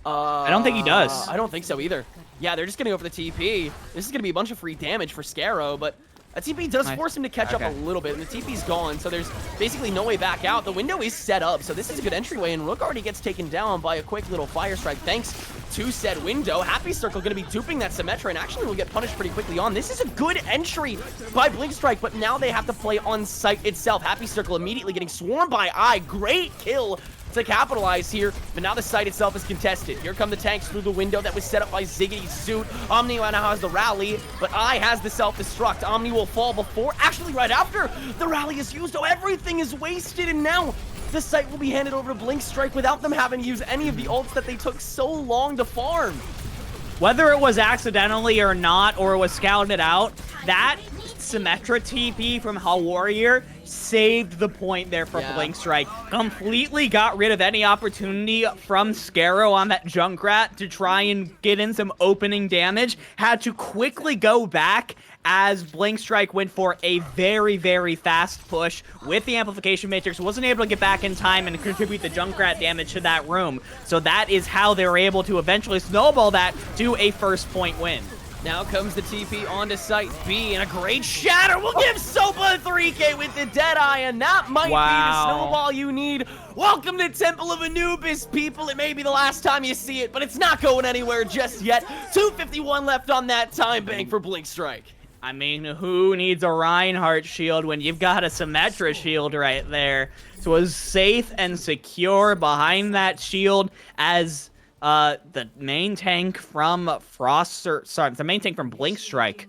I don't think he does. I don't think so either. Yeah, they're just going to go for the TP. This is going to be a bunch of free damage for Scarrow, but a TP does force him to catch up a little bit, and the TP's gone, so there's basically no way back out. The window is set up, so this is a good entryway, and Rook already gets taken down by a quick little fire strike thanks to said window. Happy Circle going to be duping that Symmetra, and actually will get punished pretty quickly on. This is a good entry by Blink Strike, but now they have to play on site itself. Happy Circle immediately getting swarmed by Eye. Great kill to capitalize here, but now the site itself is contested. Here come the tanks through the window that was set up by Ziggity Zoot. Omni now has the rally, but Eye has the self-destruct. Omni will fall before, actually right after the rally is used. Oh, everything is wasted, and now the site will be handed over to Blink Strike without them having to use any of the ults that they took so long to farm. Whether it was accidentally or not, or it was scouted out, that Symmetra TP from Hall Warrior saved the point there for Blink Strike. Completely got rid of any opportunity from Scarrow on that Junkrat to try and get in some opening damage. Had to quickly go back as Blink Strike went for a very, very fast push with the Amplification Matrix. Wasn't able to get back in time and contribute the Junkrat damage to that room. So that is how they were able to eventually snowball that to a first point win. Now comes the TP onto site B, and a great shatter will give Sopa 3K with the Deadeye, and that might be the snowball you need. Welcome to Temple of Anubis, people. It may be the last time you see it, but it's not going anywhere just yet. 2:51 left on that time bank for Blink Strike. I mean, who needs a Reinhardt shield when you've got a Symmetra shield right there? So it was safe and secure behind that shield as the main tank from the main tank from Blink Strike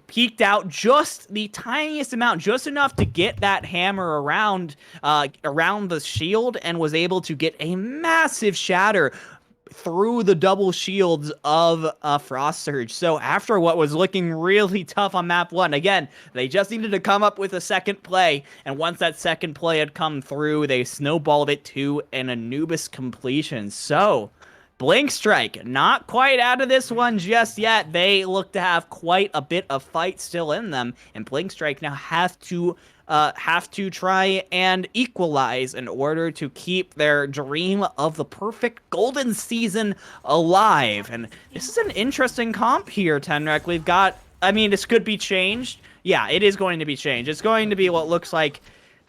peeked out just the tiniest amount, just enough to get that hammer around the shield, and was able to get a massive shatter through the double shields of Frost Surge. So after what was looking really tough on map 1, again, they just needed to come up with a second play, and once that second play had come through, they snowballed it to an Anubis completion. So Blink Strike not quite out of this one just yet. They look to have quite a bit of fight still in them, and Blink Strike now have to try and equalize in order to keep their dream of the perfect golden season alive. And this is an interesting comp here, Tenrek. We've got, I mean, this could be changed. Yeah, it is going to be changed. It's going to be what looks like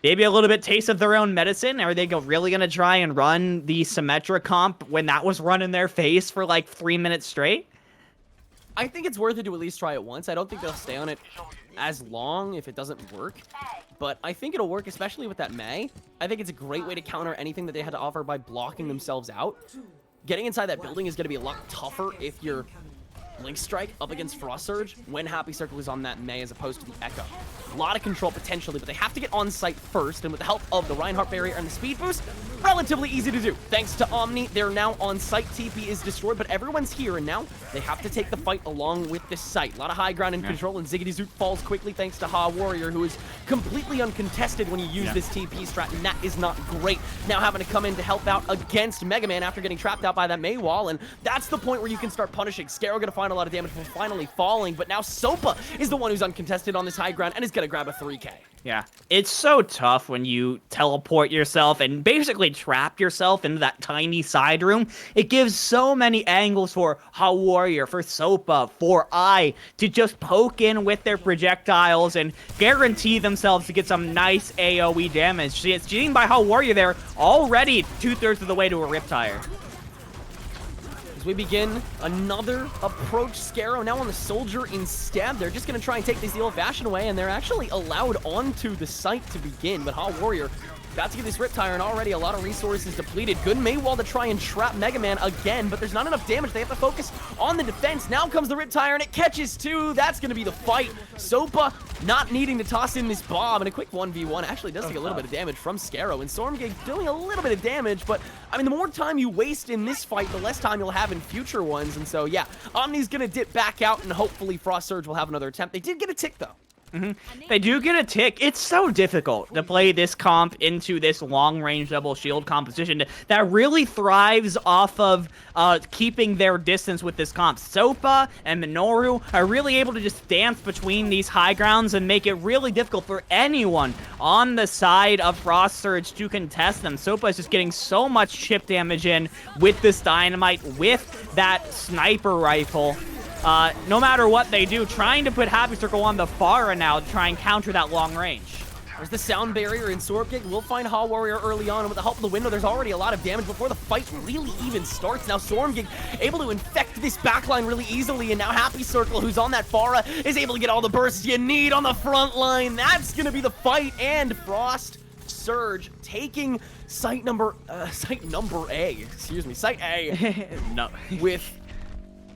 maybe a little bit taste of their own medicine. Are they really going to try and run the Symmetra comp when that was run in their face for like 3 minutes straight? I think it's worth it to at least try it once. I don't think they'll stay on it as long if it doesn't work, but I think it'll work, especially with that May. I think it's a great way to counter anything that they had to offer by blocking themselves out. Getting inside that building is going to be a lot tougher if you're Blink Strike up against Frost Surge when Happy Circle is on that May as opposed to the Echo. A lot of control potentially, but they have to get on site first, and with the help of the Reinhardt barrier and the speed boost, relatively easy to do. Thanks to Omni, they're now on site. TP is destroyed, but everyone's here, and now they have to take the fight along with the site. A lot of high ground and control, and Ziggity Zoot falls quickly thanks to Ha Warrior, who is completely uncontested when you use this TP strat, and that is not great. Now having to come in to help out against Mega Man after getting trapped out by that May wall, and that's the point where you can start punishing. Scarrow gonna find a lot of damage before finally falling, but now Sopa is the one who's uncontested on this high ground and is gonna grab a 3K. Yeah, it's so tough when you teleport yourself and basically trap yourself into that tiny side room. It gives so many angles for Ha Warrior, for Sopa, for Eye to just poke in with their projectiles and guarantee themselves to get some nice AoE damage. It's cheating by Ha Warrior there, already 2/3 of the way to a Riptire. As we begin another approach, Scarrow now on the Soldier instead. They're just going to try and take this the old-fashioned way, and they're actually allowed onto the site to begin. But Ha Warrior got to get this Riptire, and already a lot of resources depleted. Good Maywall to try and trap Mega Man again, but there's not enough damage. They have to focus on the defense. Now comes the Riptire, and it catches too. That's going to be the fight. Sopa not needing to toss in this bomb, and a quick 1v1 actually does take a little bit of damage from Scarrow, and Stormgate doing a little bit of damage, but I mean, the more time you waste in this fight, the less time you'll have in future ones, and so yeah, Omni's going to dip back out, and hopefully Frost Surge will have another attempt. They did get a tick, though. They do get a tick. It's so difficult to play this comp into this long-range double shield composition that really thrives off of keeping their distance with this comp. Sopa and Minoru are really able to just dance between these high grounds and make it really difficult for anyone on the side of Frost Surge to contest them. Sopa is just getting so much chip damage in with this Dynamite, with that sniper rifle. No matter what they do, trying to put Happy Circle on the Pharah now to try and counter that long range. There's the sound barrier in Sorgig. We'll find Ha Warrior early on, and with the help of the window, there's already a lot of damage before the fight really even starts. Now Stormgig able to infect this backline really easily, and now Happy Circle, who's on that Pharah, is able to get all the bursts you need on the front line. That's gonna be the fight, and Frost Surge taking site A, No. with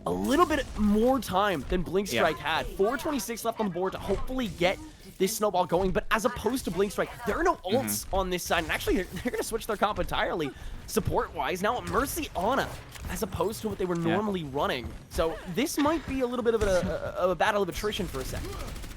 a little bit more time than Blink Strike had. 4:26 left on the board to hopefully get this snowball going, but as opposed to Blink Strike, there are no ults on this side, and actually they're going to switch their comp entirely support-wise. Now Mercy Ana, as opposed to what they were normally running. So this might be a little bit of a battle of attrition for a second.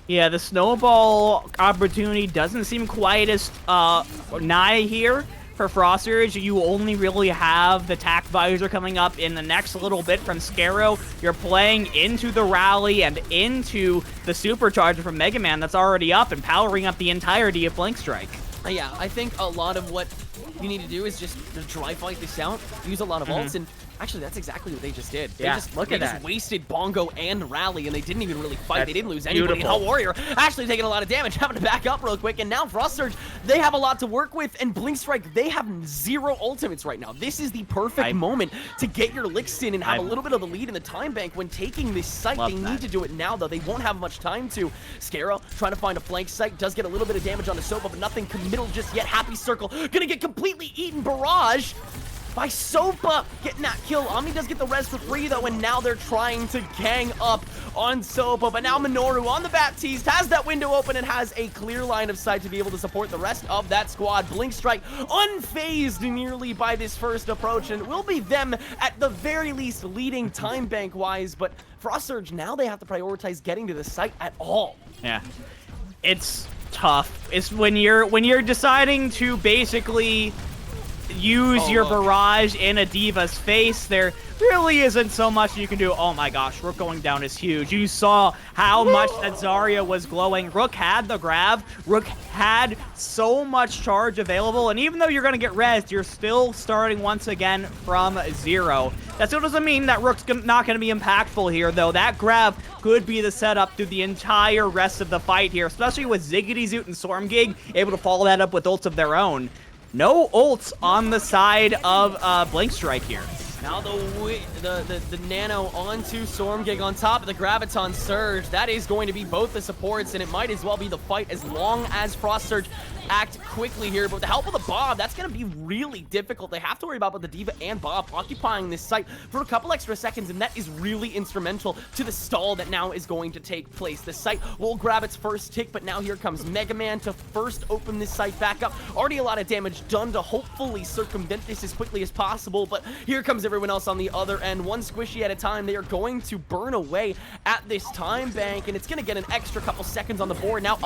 Yeah, the snowball opportunity doesn't seem quite as nigh here. For Frost Surge, you only really have the Tac Visor coming up in the next little bit from Scarrow. You're playing into the rally and into the Supercharger from Mega Man that's already up and powering up the entirety of Blink Strike. Yeah, I think a lot of what you need to do is just dry fight this out, use a lot of ults, and actually that's exactly what they just did. They just wasted Bongo and Rally, and they didn't even really fight. They didn't lose anybody. Ha Warrior actually taking a lot of damage, having to back up real quick, and now Frost Surge, they have a lot to work with, and Blink Strike, they have 0 ultimates right now. This is the perfect moment to get your licks in and have a little bit of a lead in the time bank when taking this site. They need to do it now, though. They won't have much time to. Scarrow trying to find a flank site, does get a little bit of damage on the Sopa, but nothing committal just yet. Happy Circle gonna get completely eaten. Barrage by Sopa getting that kill. Omni does get the res for free, though, and now they're trying to gang up on Sopa. But now Minoru on the Baptiste has that window open and has a clear line of sight to be able to support the rest of that squad. Blink Strike unfazed nearly by this first approach, and it will be them at the very least leading time bank-wise. But Frost Surge, now they have to prioritize getting to the site at all. Yeah, it's tough. It's when you're deciding to basically use your barrage in a Diva's face, there really isn't so much you can do. Oh my gosh, Rook going down is huge. You saw how much that Zarya was glowing. Rook had the grab. Rook had so much charge available, and even though you're going to get rezzed, you're still starting once again from 0. That still doesn't mean that Rook's not going to be impactful here, though. That grab could be the setup through the entire rest of the fight here, especially with Ziggity Zoot and Stormgig able to follow that up with ults of their own. No ults on the side of Blink Strike here. Now the Nano onto Stormgig on top of the Graviton Surge. That is going to be both the supports, and it might as well be the fight as long as Frost Surge act quickly here. But with the help of the Bob, that's going to be really difficult. They have to worry about both the Diva and Bob occupying this site for a couple extra seconds, and that is really instrumental to the stall that now is going to take place. The site will grab its first tick, but now here comes Mega Man to first open this site back up. Already a lot of damage done to hopefully circumvent this as quickly as possible, but here comes everyone else on the other end. One squishy at a time. They are going to burn away at this time bank, and it's going to get an extra couple seconds on the board. Now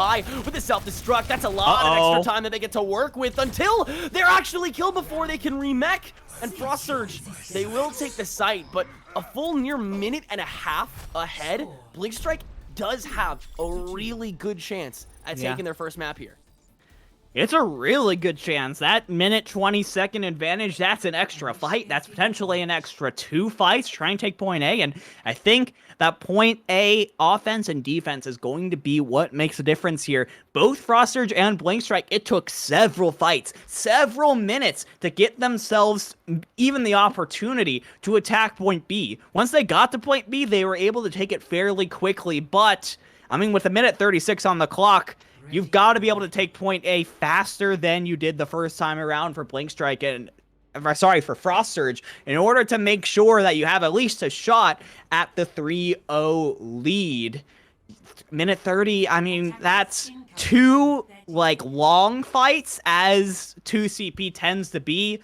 with the self-destruct, that's a lot of extra time that they get to work with until they're actually killed before they can remech. And Frost Surge, they will take the site, but a full near minute and a half ahead. Blink Strike does have a really good chance at taking their first map here. It's a really good chance. That minute 20-second advantage, that's an extra fight. That's potentially an extra 2 fights. Try and take point A, and I think that point A offense and defense is going to be what makes a difference here. Both Frost Surge and Blink Strike, it took several fights, several minutes to get themselves even the opportunity to attack point B. Once they got to point B, they were able to take it fairly quickly, but, I mean, with a minute 36 on the clock, you've got to be able to take point A faster than you did the first time around for Blink Strike and, for Frost Surge, in order to make sure that you have at least a shot at the 3-0 lead. Minute 30, I mean, that's 2, long fights, as 2CP tends to be.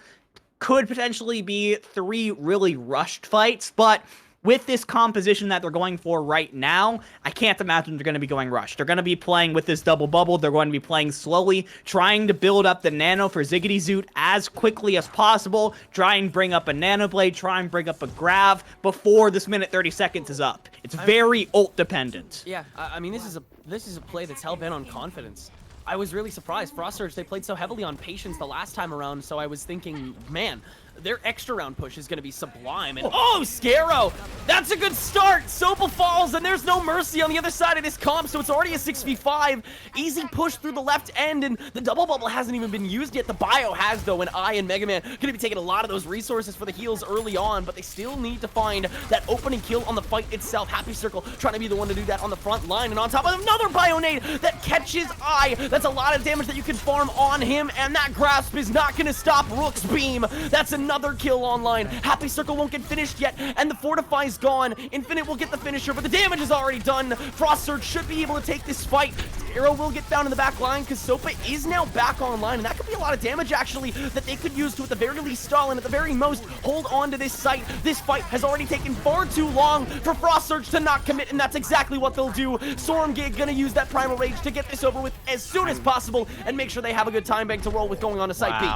Could potentially be 3 really rushed fights, but with this composition that they're going for right now, I can't imagine they're going to be going rush. They're going to be playing with this double bubble. They're going to be playing slowly, trying to build up the nano for Ziggity Zoot as quickly as possible, try and bring up a nano blade, try and bring up a grav before this minute 30 seconds is up. It's very ult dependent. Yeah, I mean, this is a play that's hell-bent on confidence. I was really surprised. Frost Surge, they played so heavily on patience the last time around, so I was thinking, man, their extra round push is going to be sublime. And oh, Scarrow! That's a good start! Sopa falls, and there's no mercy on the other side of this comp, so it's already a 6v5. Easy push through the left end, and the double bubble hasn't even been used yet. The bio has, though, and I and Mega Man going to be taking a lot of those resources for the heals early on, but they still need to find that opening kill on the fight itself. Happy Circle trying to be the one to do that on the front line, and on top of another bio nade that catches Eye. That's a lot of damage that you can farm on him, and that grasp is not going to stop Rook's beam. That's another kill online. Happy Circle won't get finished yet, and the Fortify's gone. Infinite will get the finisher, but the damage is already done. Frost Surge should be able to take this fight. Arrow will get found in the back line because Sopa is now back online, and that could be a lot of damage, actually, that they could use to, at the very least, stall and at the very most, hold on to this site. This fight has already taken far too long for Frost Surge to not commit, and that's exactly what they'll do. Stormgig gonna use that Primal Rage to get this over with as soon as possible and make sure they have a good time bank to roll with going on to site B.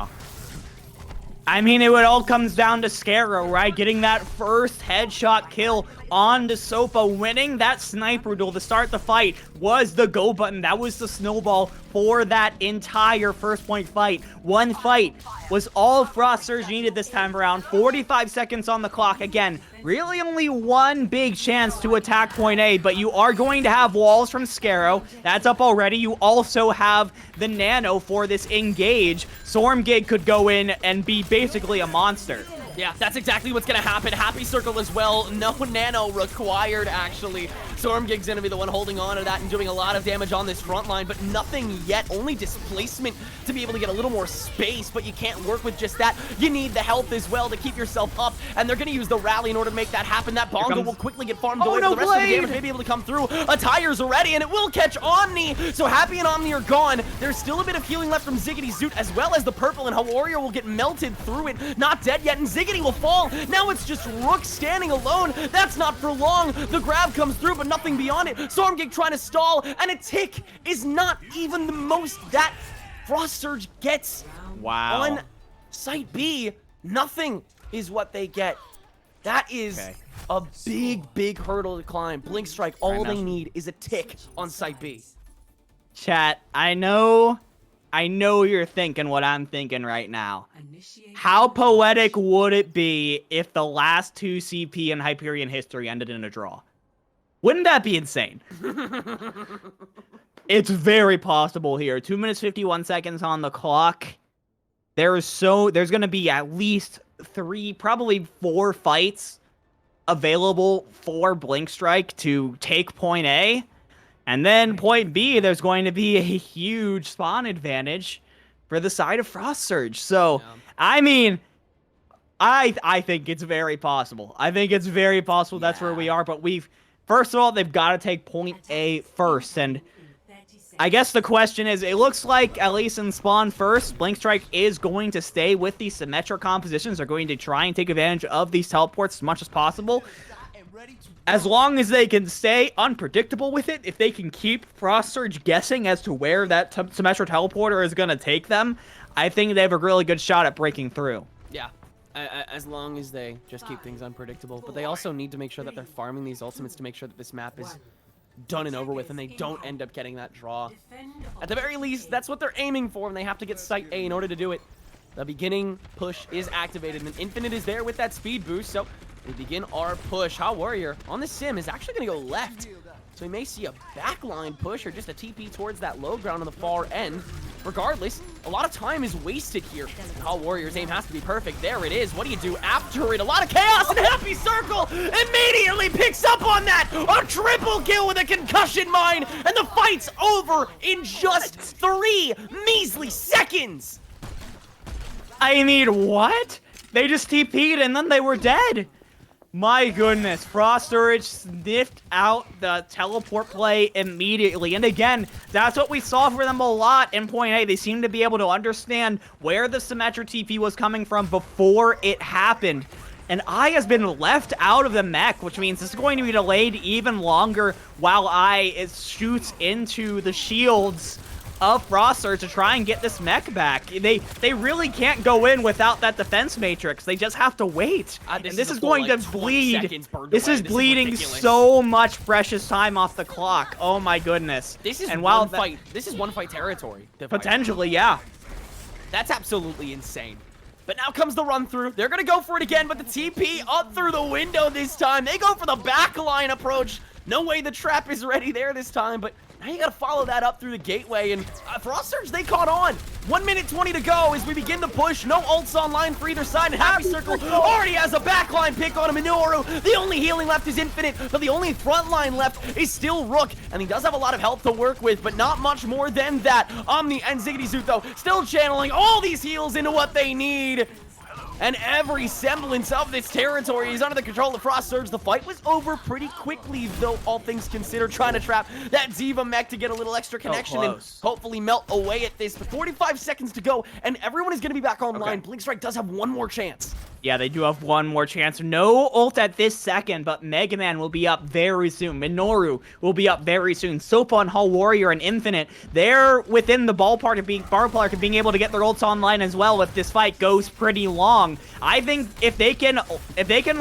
I mean, it all comes down to Scarrow, right? Getting that first headshot kill onto Sopa, winning that sniper duel to start the fight was the go button. That was the snowball for that entire first point fight. One fight was all Frost Surge needed this time around. 45 seconds on the clock. Again, really only one big chance to attack point A, but you are going to have walls from Scarrow. That's up already. You also have the nano for this engage. Stormgig could go in and be basically a monster. Yeah, that's exactly what's going to happen. Happy Circle as well. No nano required, actually. Stormgig's going to be the one holding on to that and doing a lot of damage on this front line, but nothing yet. Only displacement to be able to get a little more space, but you can't work with just that. You need the health as well to keep yourself up, and they're going to use the rally in order to make that happen. That Bongo will quickly get farmed away, but the rest of the damage may be able to come through. A Tire's already, and it will catch Omni, so Happy and Omni are gone. There's still a bit of healing left from Ziggity Zoot, as well as the purple, and Warrior will get melted through it. Not dead yet, and Ziggity will fall. Now it's just Rook standing alone. That's not for long. The grab comes through, but nothing beyond it. Stormgig trying to stall, and a tick is not even the most that Frost Surge gets on site B. Nothing is what they get. That is a big hurdle to climb. Blink Strike, all they need is a tick on site B. Chat, I know you're thinking what I'm thinking right now. How poetic would it be if the last two CP in Hyperion history ended in a draw? Wouldn't that be insane? It's very possible here. 2 minutes 51 seconds on the clock. There's going to be at least 3, probably 4 fights available for Blink Strike to take point A. And then point B, there's going to be a huge spawn advantage for the side of Frost Surge. So, I mean, I think it's very possible. I think it's very possible that's where we are. But first of all, they've got to take point A first. And I guess the question is, it looks like, at least in spawn first, Blink Strike is going to stay with these symmetric compositions. They're going to try and take advantage of these teleports as much as possible. As long as they can stay unpredictable with it, if they can keep Frost Surge guessing as to where that symmetric teleporter is going to take them, I think they have a really good shot at breaking through. Yeah, as long as they just keep things unpredictable. But they also need to make sure that they're farming these ultimates to make sure that this map is done and over with and they don't end up getting that draw. At the very least, that's what they're aiming for, and they have to get site A in order to do it. The beginning push is activated, and Infinite is there with that speed boost, so we begin our push. How Warrior on the sim is actually going to go left. So we may see a backline push or just a TP towards that low ground on the far end. Regardless, a lot of time is wasted here. How Warrior's aim has to be perfect. There it is. What do you do after it? A lot of chaos, and Happy Circle immediately picks up on that. A triple kill with a concussion mine, and the fight's over in just 3 measly seconds. I mean, what? They just TP'd and then they were dead. My goodness, Frost Surge sniffed out the teleport play immediately. And again, that's what we saw for them a lot in point A. They seemed to be able to understand where the symmetric TP was coming from before it happened. and I has been left out of the mech, which means this is going to be delayed even longer while I shoots into the shields of Frostsurge to try and get this mech back. They really can't go in without that defense matrix. They just have to wait. And this is going to bleed. This is bleeding so much precious time off the clock. Oh my goodness. This is This is one fight territory. Potentially, yeah. That's absolutely insane. But now comes the run through. They're gonna go for it again, but the TP up through the window this time. They go for the backline approach. No way the trap is ready there this time, but now you gotta follow that up through the gateway, and Frostsurge, they caught on. 1 minute 20 to go as we begin the push. No ults online for either side, and Happy Circle already has a backline pick on him. Minoru, the only healing left is Infinite, but the only front line left is still Rook, and he does have a lot of health to work with, but not much more than that. Omni and Ziggity Zoot, though, still channeling all these heals into what they need. And every semblance of this territory is under the control of Frostsurge. The fight was over pretty quickly, though, all things considered, trying to trap that Ziva mech to get a little extra connection and hopefully melt away at this. But 45 seconds to go, and everyone is going to be back online. Blink Strike does have one more chance. Yeah, they do have one more chance. No ult at this second, but Mega Man will be up very soon. Minoru will be up very soon. Sopa and Hall Warrior and Infinite, they're within the ballpark of being able to get their ults online as well if this fight goes pretty long. I think if they can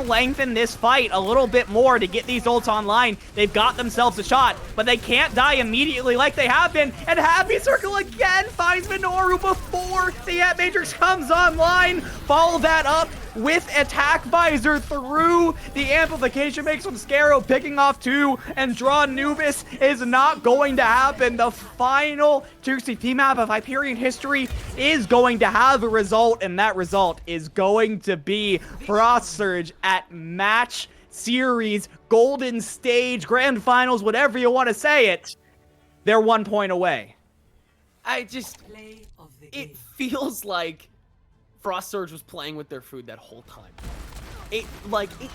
lengthen this fight a little bit more to get these ults online, they've got themselves a shot, but they can't die immediately like they have been. And Happy Circle again finds Minoru before the Ant Matrix comes online. Follow that up with Attack Visor through the amplification, makes from Scarrow picking off 2, and Draw Nubis is not going to happen. The final 2CP map of Hyperion history is going to have a result, and that result is going to be Frostsurge at Match Series, Golden Stage, Grand Finals, whatever you want to say it. They're 1 point away. It feels like Frostsurge was playing with their food that whole time. It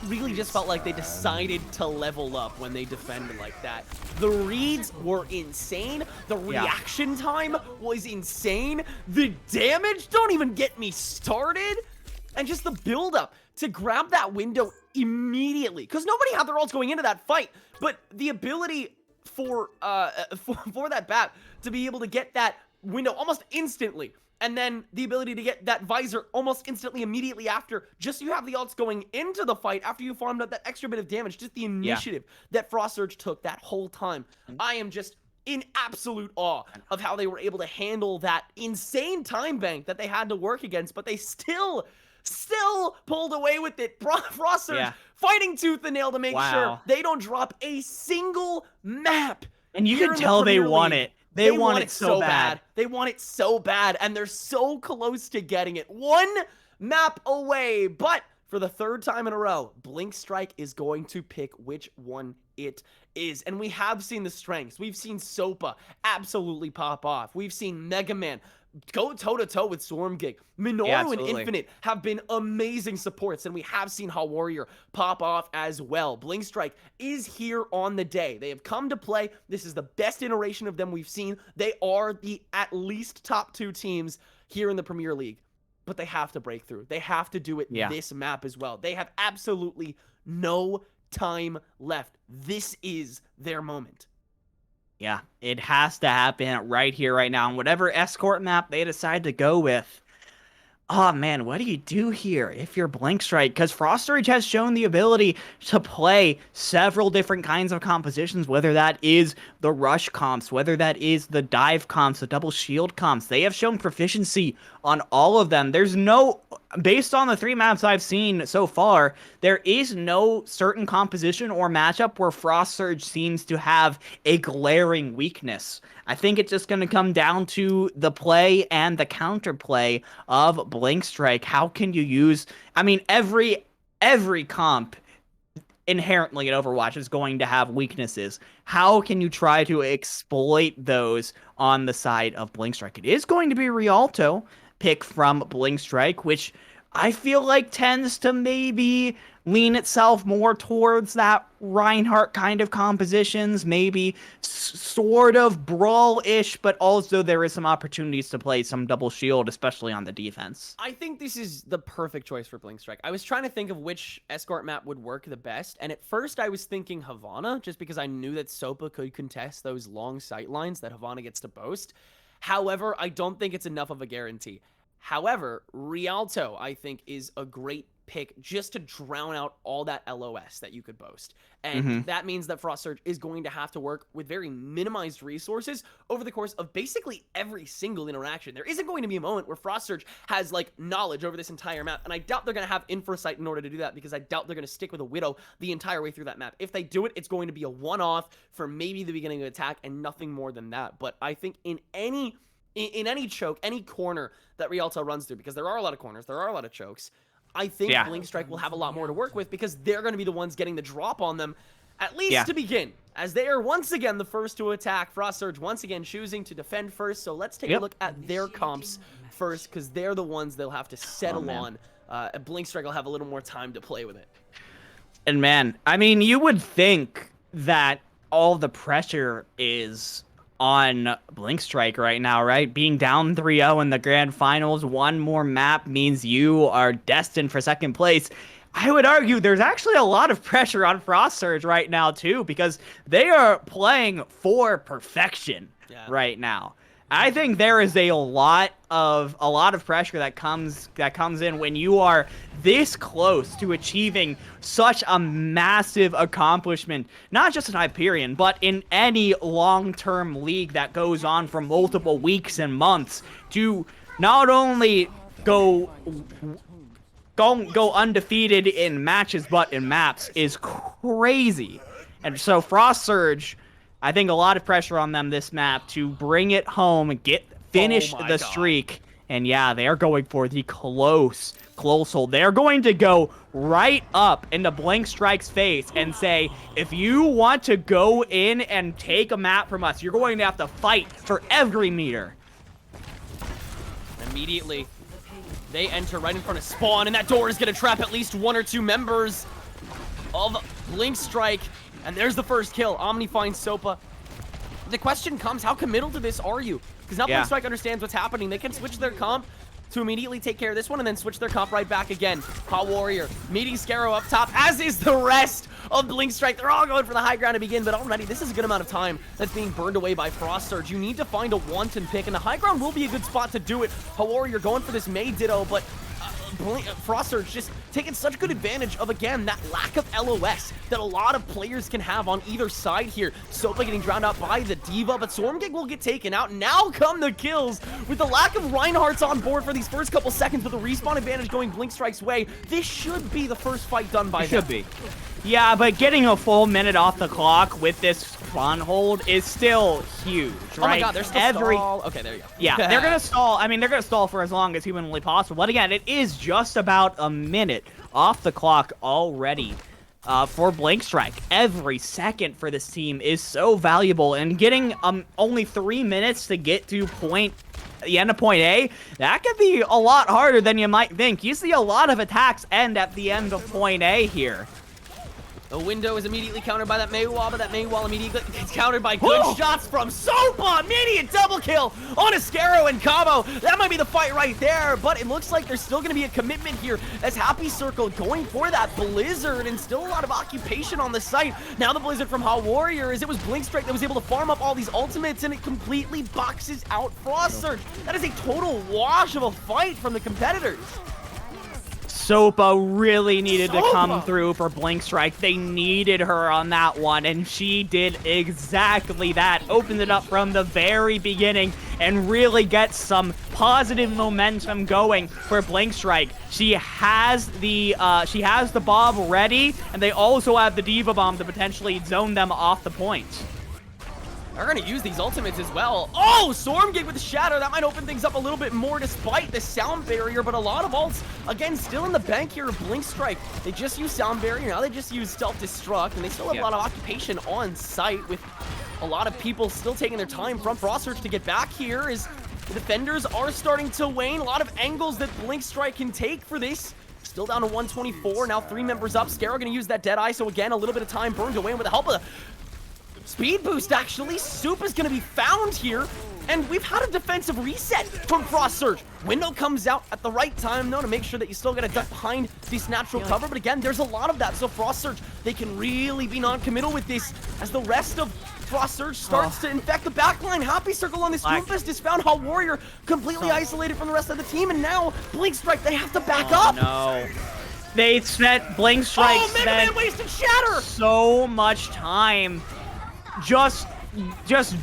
really just felt like they decided to level up when they defended like that. The reads were insane. The reaction time was insane. The damage, don't even get me started. And just the build-up to grab that window immediately. Because nobody had their ults going into that fight. But the ability for that bat to be able to get that window almost instantly, and then the ability to get that visor almost instantly immediately after, just so you have the ults going into the fight after you farmed out that extra bit of damage, just the initiative that Frostsurge took that whole time. I am just in absolute awe of how they were able to handle that insane time bank that they had to work against, but they still pulled away with it. Frostsurge fighting tooth and nail to make sure they don't drop a single map. And you can tell they want it. They want it so bad. They want it so bad, and they're so close to getting it. One map away, but for the third time in a row, Blink Strike is going to pick which one it is. And we have seen the strengths. We've seen Sopa absolutely pop off. We've seen Mega Man go toe-to-toe with Stormgig. Minoru and Infinite have been amazing supports, and we have seen Hall Warrior pop off as well. Blink Strike is here on the day. They have come to play. This is the best iteration of them we've seen. They are the at least top 2 teams here in the Premier League, but they have to break through. They have to do it this map as well. They have absolutely no time left. This is their moment. Yeah, it has to happen right here, right now. And whatever escort map they decide to go with, oh man, what do you do here if you're Blink Strike? Because Frostsurge has shown the ability to play several different kinds of compositions, whether that is the rush comps, whether that is the dive comps, the double shield comps. They have shown proficiency on all of them. There's no, based on the 3 maps I've seen so far, there is no certain composition or matchup where Frostsurge seems to have a glaring weakness. I think it's just going to come down to the play and the counterplay of Blink Strike. How can you use, I mean, every comp inherently in Overwatch is going to have weaknesses. How can you try to exploit those on the side of Blink Strike? It is going to be Rialto pick from Blink Strike, which I feel like tends to maybe lean itself more towards that Reinhardt kind of compositions, maybe sort of brawl-ish, but also there is some opportunities to play some double shield, especially on the defense. I think this is the perfect choice for Blink Strike. I was trying to think of which escort map would work the best, and at first I was thinking Havana, just because I knew that Sopa could contest those long sight lines that Havana gets to boast. However, I don't think it's enough of a guarantee. However, Rialto, I think, is a great pick just to drown out all that LOS that you could boast. And that means that Frost Surge is going to have to work with very minimized resources over the course of basically every single interaction. There isn't going to be a moment where Frost Surge has, like, knowledge over this entire map, and I doubt they're going to have Infrasight in order to do that, because I doubt they're going to stick with a Widow the entire way through that map. If they do it, it's going to be a one-off for maybe the beginning of the attack and nothing more than that. But I think in any choke, any corner that Rialto runs through, because there are a lot of corners, there are a lot of chokes, I think Blink Strike will have a lot more to work with, because they're going to be the ones getting the drop on them, at least to begin, as they are once again the first to attack. Frost Surge once again choosing to defend first, so let's take a look at their comps first, because they're the ones they'll have to settle on. Blink Strike will have a little more time to play with it. And man, I mean, you would think that all the pressure is on Blink Strike right now, right? Being down 3-0 in the grand finals, one more map means you are destined for second place. I would argue there's actually a lot of pressure on Frost Surge right now too, because they are playing for perfection right now. I think there is a lot of pressure that comes in when you are this close to achieving such a massive accomplishment, not just in Hyperion, but in any long-term league that goes on for multiple weeks and months, to not only go undefeated in matches, but in maps, is crazy. And so Frost Surge, I think a lot of pressure on them this map to bring it home and finish the streak. And yeah, they are going for the close hold. They're going to go right up into Blink Strike's face and say, if you want to go in and take a map from us, you're going to have to fight for every meter. Immediately, they enter right in front of spawn, and that door is going to trap at least one or two members of Blink Strike. And there's the first kill. Omni finds Sopa. The question comes, how committal to this are you? Because now Blink Strike understands what's happening. They can switch their comp to immediately take care of this one and then switch their comp right back again. Hot Warrior meeting Scarrow up top, as is the rest of Blink Strike. They're all going for the high ground to begin, but already this is a good amount of time that's being burned away by Frost Surge. You need to find a wanton pick, and the high ground will be a good spot to do it. Hot Warrior going for this May Ditto, but Frost Surge just taking such good advantage of, again, that lack of LOS that a lot of players can have on either side here. Sopa getting drowned out by the Diva, but Stormgig will get taken out. Now come the kills. With the lack of Reinhardt's on board for these first couple seconds, with the respawn advantage going Blink Strike's way, this should be the first fight done by them. Should be. Yeah, but getting a full minute off the clock with this spawn hold is still huge, right? Oh my god, they're still stall. Okay, there you go. Yeah, they're gonna stall. I mean, they're gonna stall for as long as humanly possible. But again, it is just about a minute off the clock already for Blink Strike. Every second for this team is so valuable, and getting only 3 minutes to get to the end of point A, that could be a lot harder than you might think. You see a lot of attacks end at the end of point A here. The window is immediately countered by that Mei Wall, but that Mei Wall immediately gets countered by good shots from Sopa. Immediate double kill on a Scarrow and Cabo. That might be the fight right there, but it looks like there's still going to be a commitment here as Happy Circle going for that Blizzard, and still a lot of occupation on the site. Now the Blizzard from Hot Warrior, as it was Blink Strike that was able to farm up all these ultimates, and it completely boxes out Frost Surge. That is a total wash of a fight from the competitors. Sopa really needed to come through for Blink Strike. They needed her on that one, and she did exactly that. Opened it up from the very beginning and really gets some positive momentum going for Blink Strike. She has the bomb ready, and they also have the Diva Bomb to potentially zone them off the point. They're going to use these ultimates as well. Oh, Stormgig with the Shatter. That might open things up a little bit more despite the sound barrier, but a lot of ults, again, still in the bank here of Blink Strike. They just use sound barrier. Now they just use self-destruct, and they still have a lot of occupation on site, with a lot of people still taking their time from Frost Surge to get back here. Is The defenders are starting to wane. A lot of angles that Blink Strike can take for this. Still down to 124. Now 3 members up. Scarrow going to use that Deadeye. So again, a little bit of time burned away. And with the help of the speed boost, actually, Soup is going to be found here. And we've had a defensive reset from Frost Surge. Window comes out at the right time, though, to make sure that you still got to duck behind this natural cover. But again, there's a lot of that. So Frost Surge, they can really be non-committal with this as the rest of Frost Surge starts to infect the backline. Happy Circle on this Doomfist is found. Hot Warrior completely isolated from the rest of the team. And now Blink Strike, they have to back up. No. They spent, Blink Strike Mega Man wasted Shatter. So much time just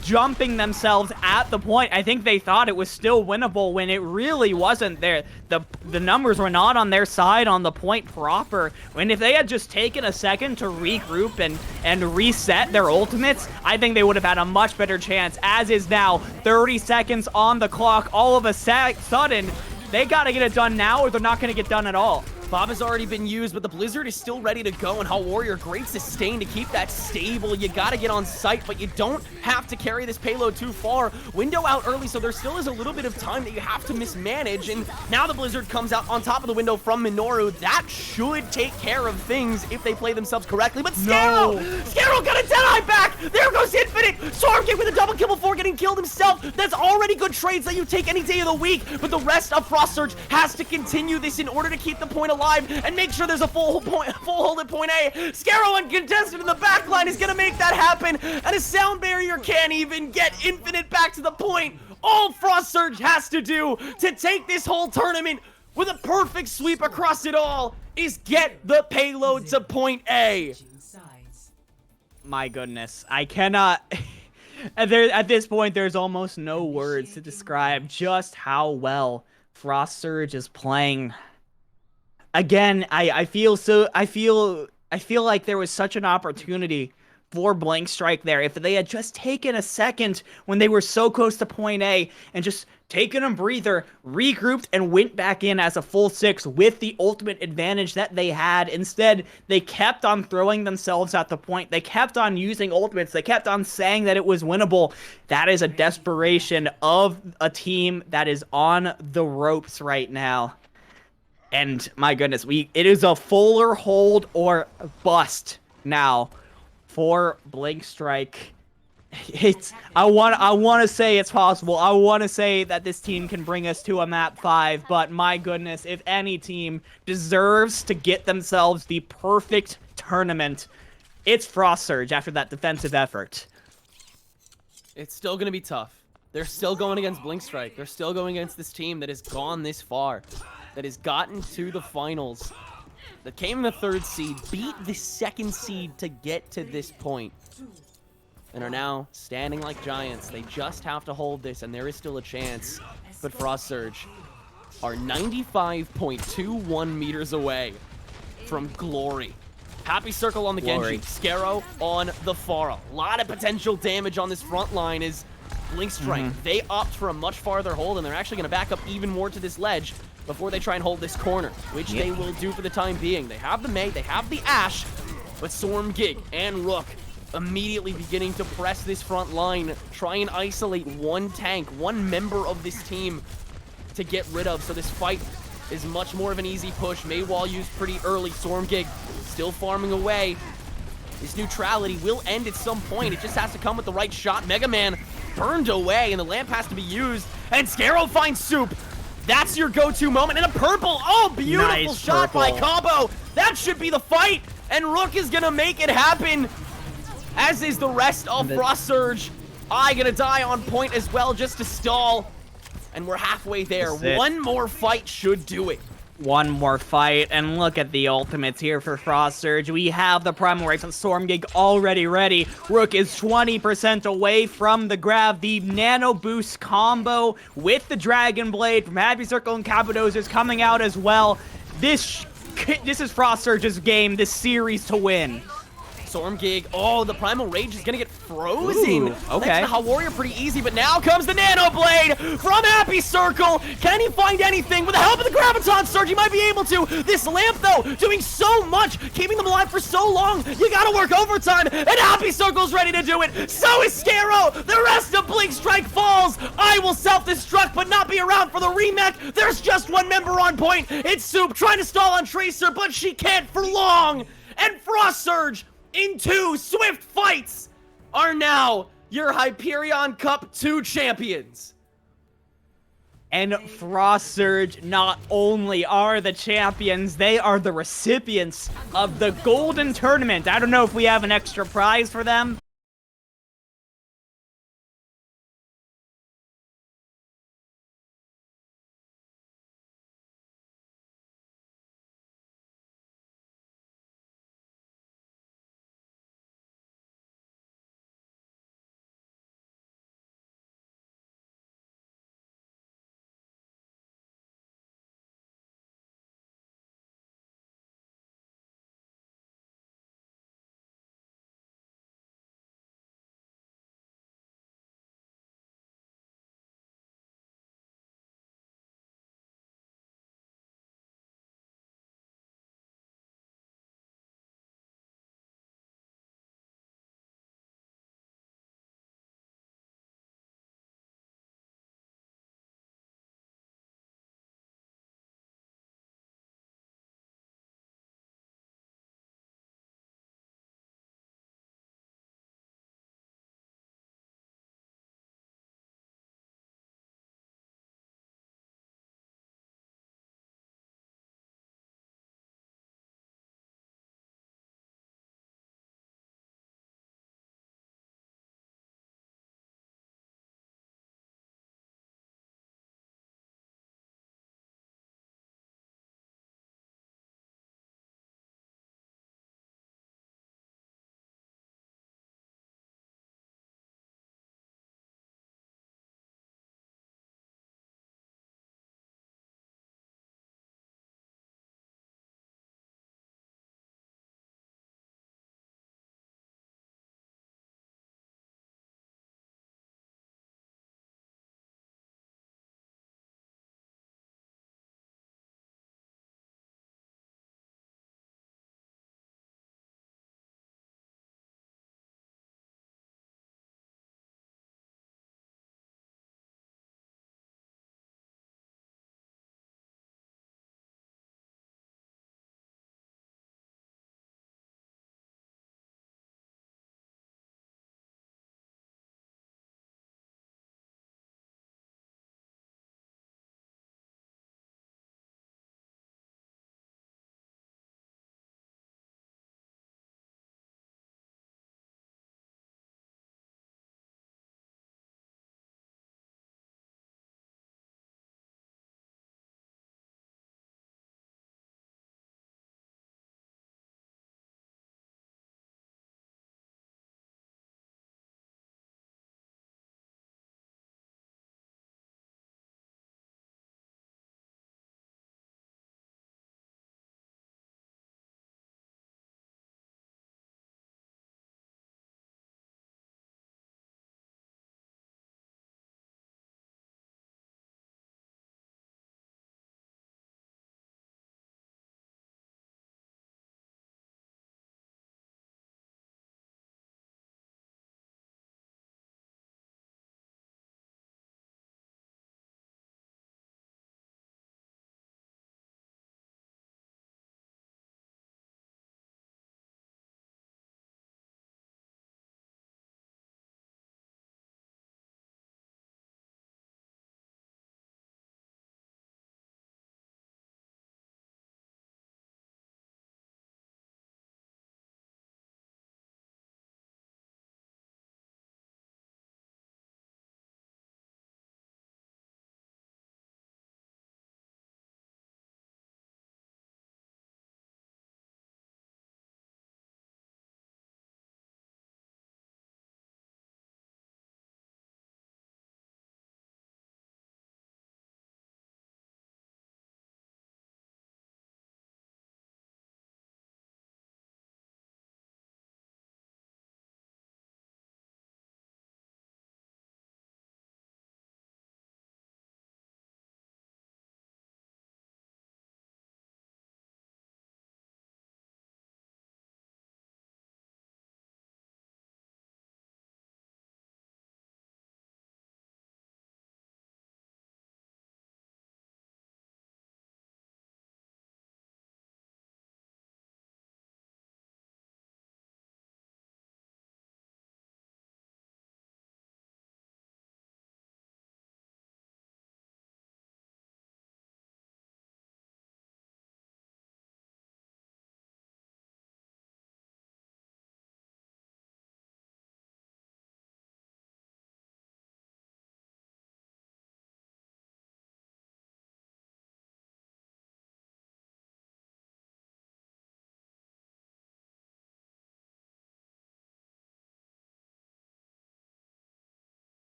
jumping themselves at the point. I think they thought it was still winnable when it really wasn't. There, the numbers were not on their side on the point proper. When if they had just taken a second to regroup and reset their ultimates, I think they would have had a much better chance. As is now, 30 seconds on the clock. All of a sudden, they gotta get it done now or they're not gonna get done at all. Bob has already been used, but the Blizzard is still ready to go, and Hot Warrior, great sustain to keep that stable. You gotta get on site, but you don't have to carry this payload too far. Window out early, so there still is a little bit of time that you have to mismanage, and now the Blizzard comes out on top of the window from Minoru. That should take care of things if they play themselves correctly, but Scarrow! Scarrow got a Deadeye back! There goes Infinite! Stormkick with a double kill before getting killed himself. That's already good trades that you take any day of the week, but the rest of Frost Surge has to continue this in order to keep the point alive and make sure there's a full hold at point A. Scarrow uncontested in the back line is gonna make that happen, and a sound barrier can't even get Infinite back to the point. All Frost Surge has to do to take this whole tournament with a perfect sweep across it all is get the payload to point A. My goodness, I cannot... At this point, there's almost no words to describe just how well Frost Surge is playing. Again, I feel like there was such an opportunity for Blink Strike there. If they had just taken a second when they were so close to point A and just taken a breather, regrouped, and went back in as a full 6 with the ultimate advantage that they had. Instead, they kept on throwing themselves at the point. They kept on using ultimates. They kept on saying that it was winnable. That is a desperation of a team that is on the ropes right now. And my goodness, it is a fuller hold or bust now for Blink Strike. I want to say it's possible. I want to say that this team can bring us to a map 5, but my goodness, if any team deserves to get themselves the perfect tournament, it's Frost Surge after that defensive effort. It's still going to be tough. They're still going against Blink Strike. They're still going against this team that has gone this far, that has gotten to the finals, that came in the 3rd seed, beat the 2nd seed to get to this point, and are now standing like giants. They just have to hold this, and there is still a chance. But Frost Surge are 95.21 meters away from glory. Happy Circle on the Genji. Scarrow on the Pharah. A lot of potential damage on this front line is Blink Strike. They opt for a much farther hold, and they're actually going to back up even more to this ledge before they try and hold this corner, which they will do for the time being. They have the Mei, they have the Ashe, but Stormgig and Rook immediately beginning to press this front line, try and isolate one tank, one member of this team to get rid of. So this fight is much more of an easy push. Mei wall used pretty early. Stormgig still farming away. This neutrality will end at some point. It just has to come with the right shot. Mega Man burned away, and the lamp has to be used. And Scarrow finds Soup. That's your go-to moment. And a purple. Oh, beautiful nice shot by Combo. That should be the fight. And Rook is going to make it happen, as is the rest of Frost Surge. I gonna die on point as well just to stall. And we're halfway there. One more fight should do it. One more fight, and look at the ultimates here for Frost Surge. We have the Primal Race and Stormgig already ready. Rook is 20% away from the grab. The Nano Boost combo with the Dragon Blade from Happy Circle and Cappadocia is coming out as well. This is Frost Surge's game, this series to win. Storm Gig. Oh, the Primal Rage is gonna get frozen. Ooh, okay. Thanks to Hot Warrior, pretty easy, but now comes the Nano Blade from Happy Circle. Can he find anything? With the help of the Graviton Surge, he might be able to. This Lamp, though, doing so much, keeping them alive for so long. You gotta work overtime, and Happy Circle's ready to do it. So is Scarrow. The rest of Blink Strike falls. I will self-destruct, but not be around for the remake. There's just one member on point. It's Soup trying to stall on Tracer, but she can't for long. And Frost Surge in 2 swift fights are now your Hyperion Cup 2 champions. And Frost Surge not only are the champions, they are the recipients of the Golden Tournament. I don't know if we have an extra prize for them.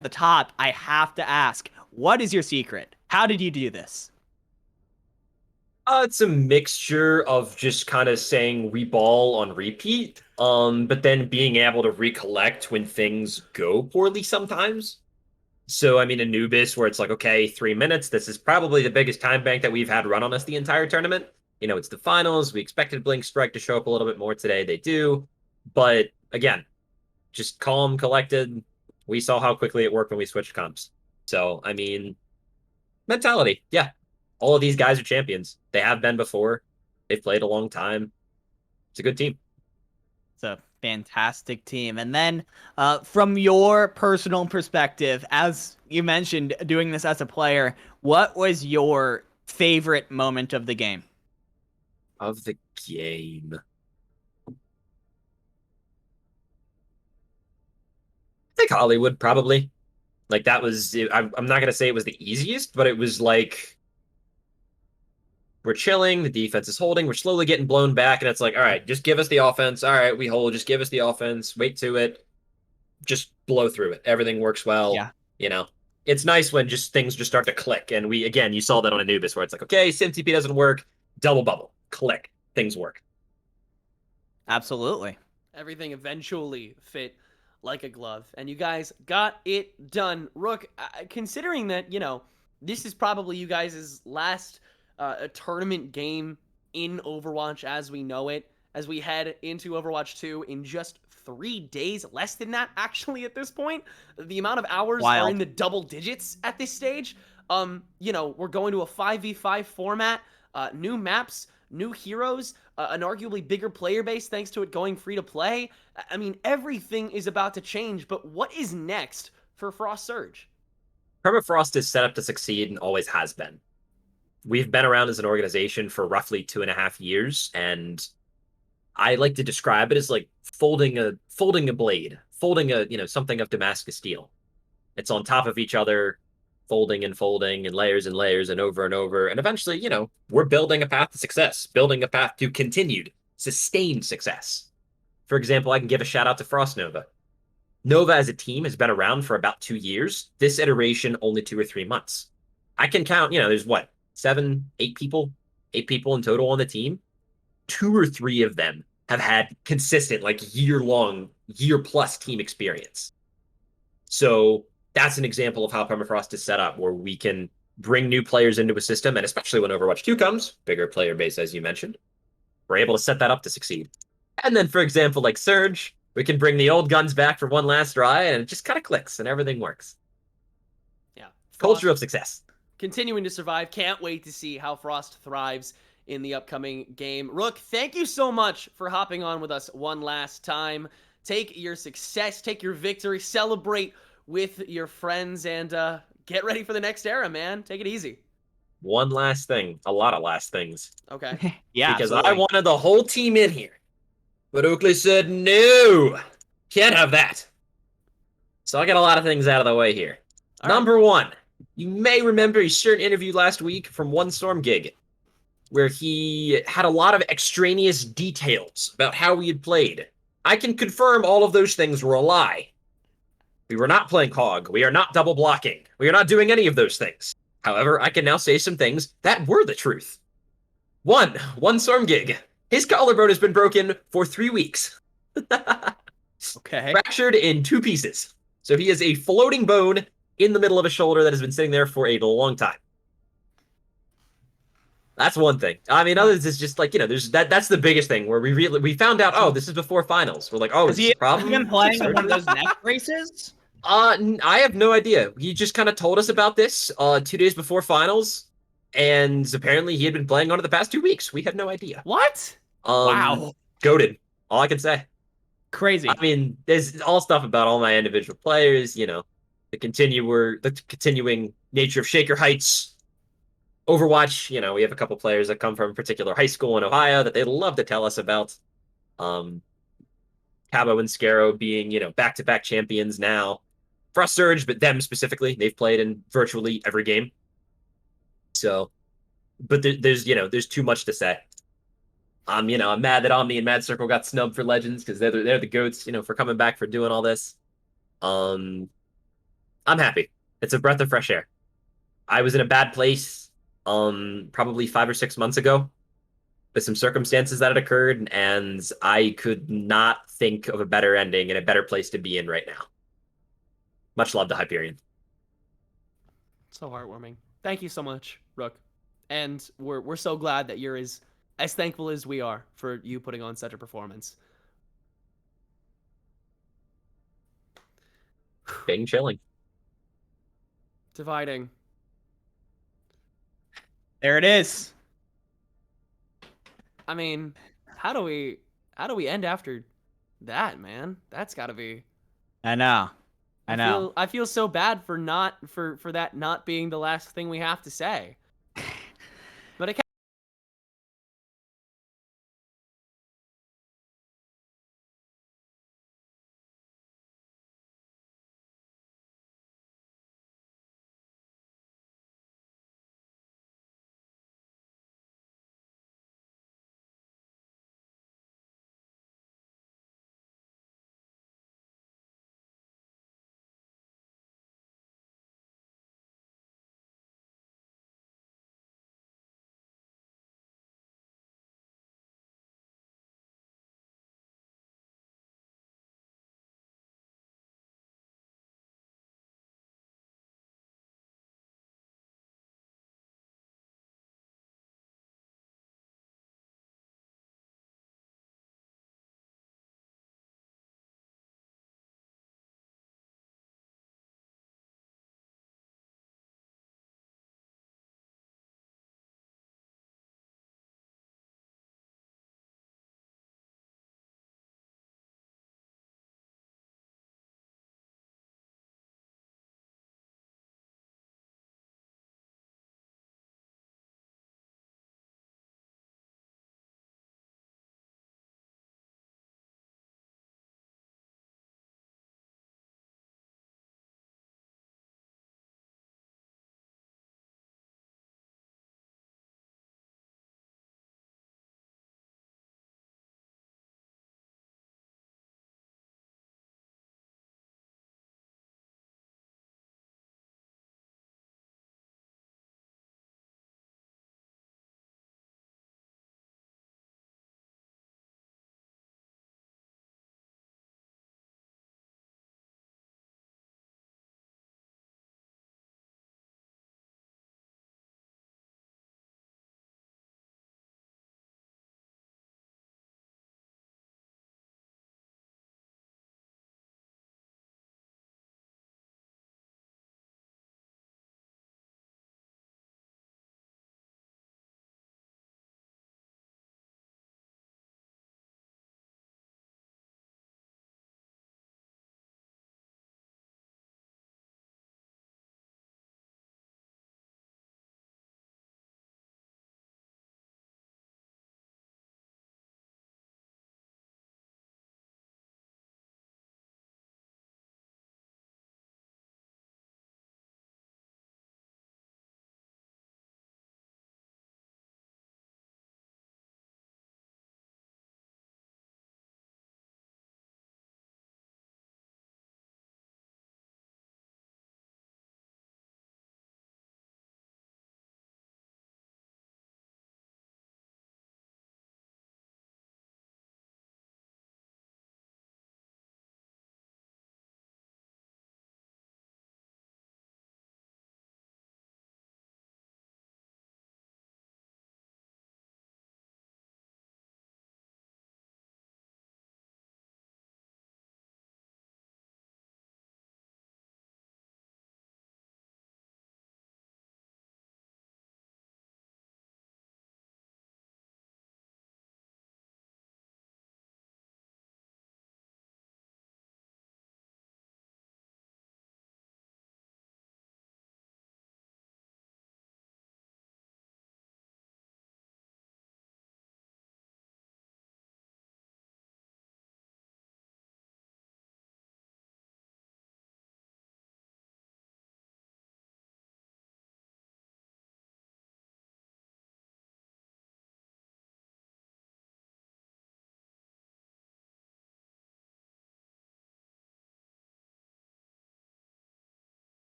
the top, I have to ask, what is your secret? How did you do this? It's a mixture of just kind of saying reball on repeat, but then being able to recollect when things go poorly sometimes. So, I mean, Anubis, where it's like, okay, 3 minutes. This is probably the biggest time bank that we've had run on us the entire tournament. It's the finals. We expected Blink Strike to show up a little bit more today. They do. But again, just calm, collected. We saw how quickly it worked when we switched comps. So, I mean, mentality. Yeah. All of these guys are champions. They have been before. They've played a long time. It's a good team. It's a fantastic team. And then, from your personal perspective, as you mentioned, doing this as a player, what was your favorite moment of the game? Of the game. I think Hollywood, probably. Like, that was... I'm not going to say it was the easiest, but it was like... We're chilling, the defense is holding, we're slowly getting blown back, and it's like, all right, just give us the offense. All right, we hold, just give us the offense, wait to it, just blow through it. Everything works well. Yeah. It's nice when just things just start to click. And again, you saw that on Anubis where it's like, okay, SimTP doesn't work, double bubble, click, things work. Absolutely. Everything eventually fit like a glove, and you guys got it done. Rook, considering that, this is probably you guys' last a tournament game in Overwatch as we know it, as we head into Overwatch 2 in just 3 days, less than that actually at this point. The amount of hours are in the double digits at this stage. We're going to a 5v5 format, new maps, new heroes, an arguably bigger player base thanks to it going free to play. I mean, everything is about to change, but what is next for Frost Surge? Permafrost is set up to succeed and always has been. We've been around as an organization for roughly 2.5 years, and I like to describe it as like folding a blade, folding something of Damascus steel. It's on top of each other, folding and layers and over, and eventually, we're building a path to success, building a path to continued, sustained success. For example, I can give a shout out to Frost Nova. Nova as a team has been around for about 2 years. This iteration only 2 or 3 months. I can count, there's what? 7, 8 people, 8 people in total on the team. 2 or 3 of them have had consistent, like year-long, year-plus team experience. So that's an example of how Permafrost is set up, where we can bring new players into a system, and especially when Overwatch 2 comes, bigger player base, as you mentioned, we're able to set that up to succeed. And then, for example, like Surge, we can bring the old guns back for one last try, and it just kind of clicks, and everything works. Yeah. Culture of success. Continuing to survive. Can't wait to see how Frost thrives in the upcoming game. Rook, thank you so much for hopping on with us one last time. Take your success, take your victory, celebrate with your friends, and get ready for the next era, man. Take it easy. One last thing. A lot of last things. Okay. Yeah, because absolutely. I wanted the whole team in here. But Oakley said, no, can't have that. So I got a lot of things out of the way here. Number one, you may remember a certain interview last week from One Storm Gig, where he had a lot of extraneous details about how we had played. I can confirm all of those things were a lie. We were not playing Hog. We are not double blocking. We are not doing any of those things. However, I can now say some things that were the truth. One Storm Gig. His collarbone has been broken for 3 weeks. Okay. Fractured in 2 pieces. So he has a floating bone in the middle of a shoulder that has been sitting there for a long time. That's one thing. I mean, others is just like, there's that's the biggest thing where we found out, oh, this is before finals. We're like, oh, is this a problem? Has he been playing with one of those neck braces? I have no idea. He just kind of told us about this 2 days before finals, and apparently he had been playing on it the past 2 weeks. We had no idea. What? Wow. Goated. All I can say. Crazy. I mean, there's all stuff about all my individual players, the continuing nature of Shaker Heights. Overwatch, we have a couple players that come from a particular high school in Ohio that they love to tell us about. Cabo and Scaro being, back-to-back champions now. Frost Surge, but them specifically, they've played in virtually every game. So, but there's too much to say. I'm mad that Omni and Mad Circle got snubbed for Legends because they're the goats, for coming back for doing all this. I'm happy. It's a breath of fresh air. I was in a bad place probably 5 or 6 months ago with some circumstances that had occurred, and I could not think of a better ending and a better place to be in right now. Much love to Hyperion. So heartwarming. Thank you so much, Rook. And we're so glad that you're as thankful as we are for you putting on such a performance. Bing chilling. Dividing. There it is. I mean, how do we end after that, man? That's got to be. I know. I know. I feel so bad for not for that not being the last thing we have to say.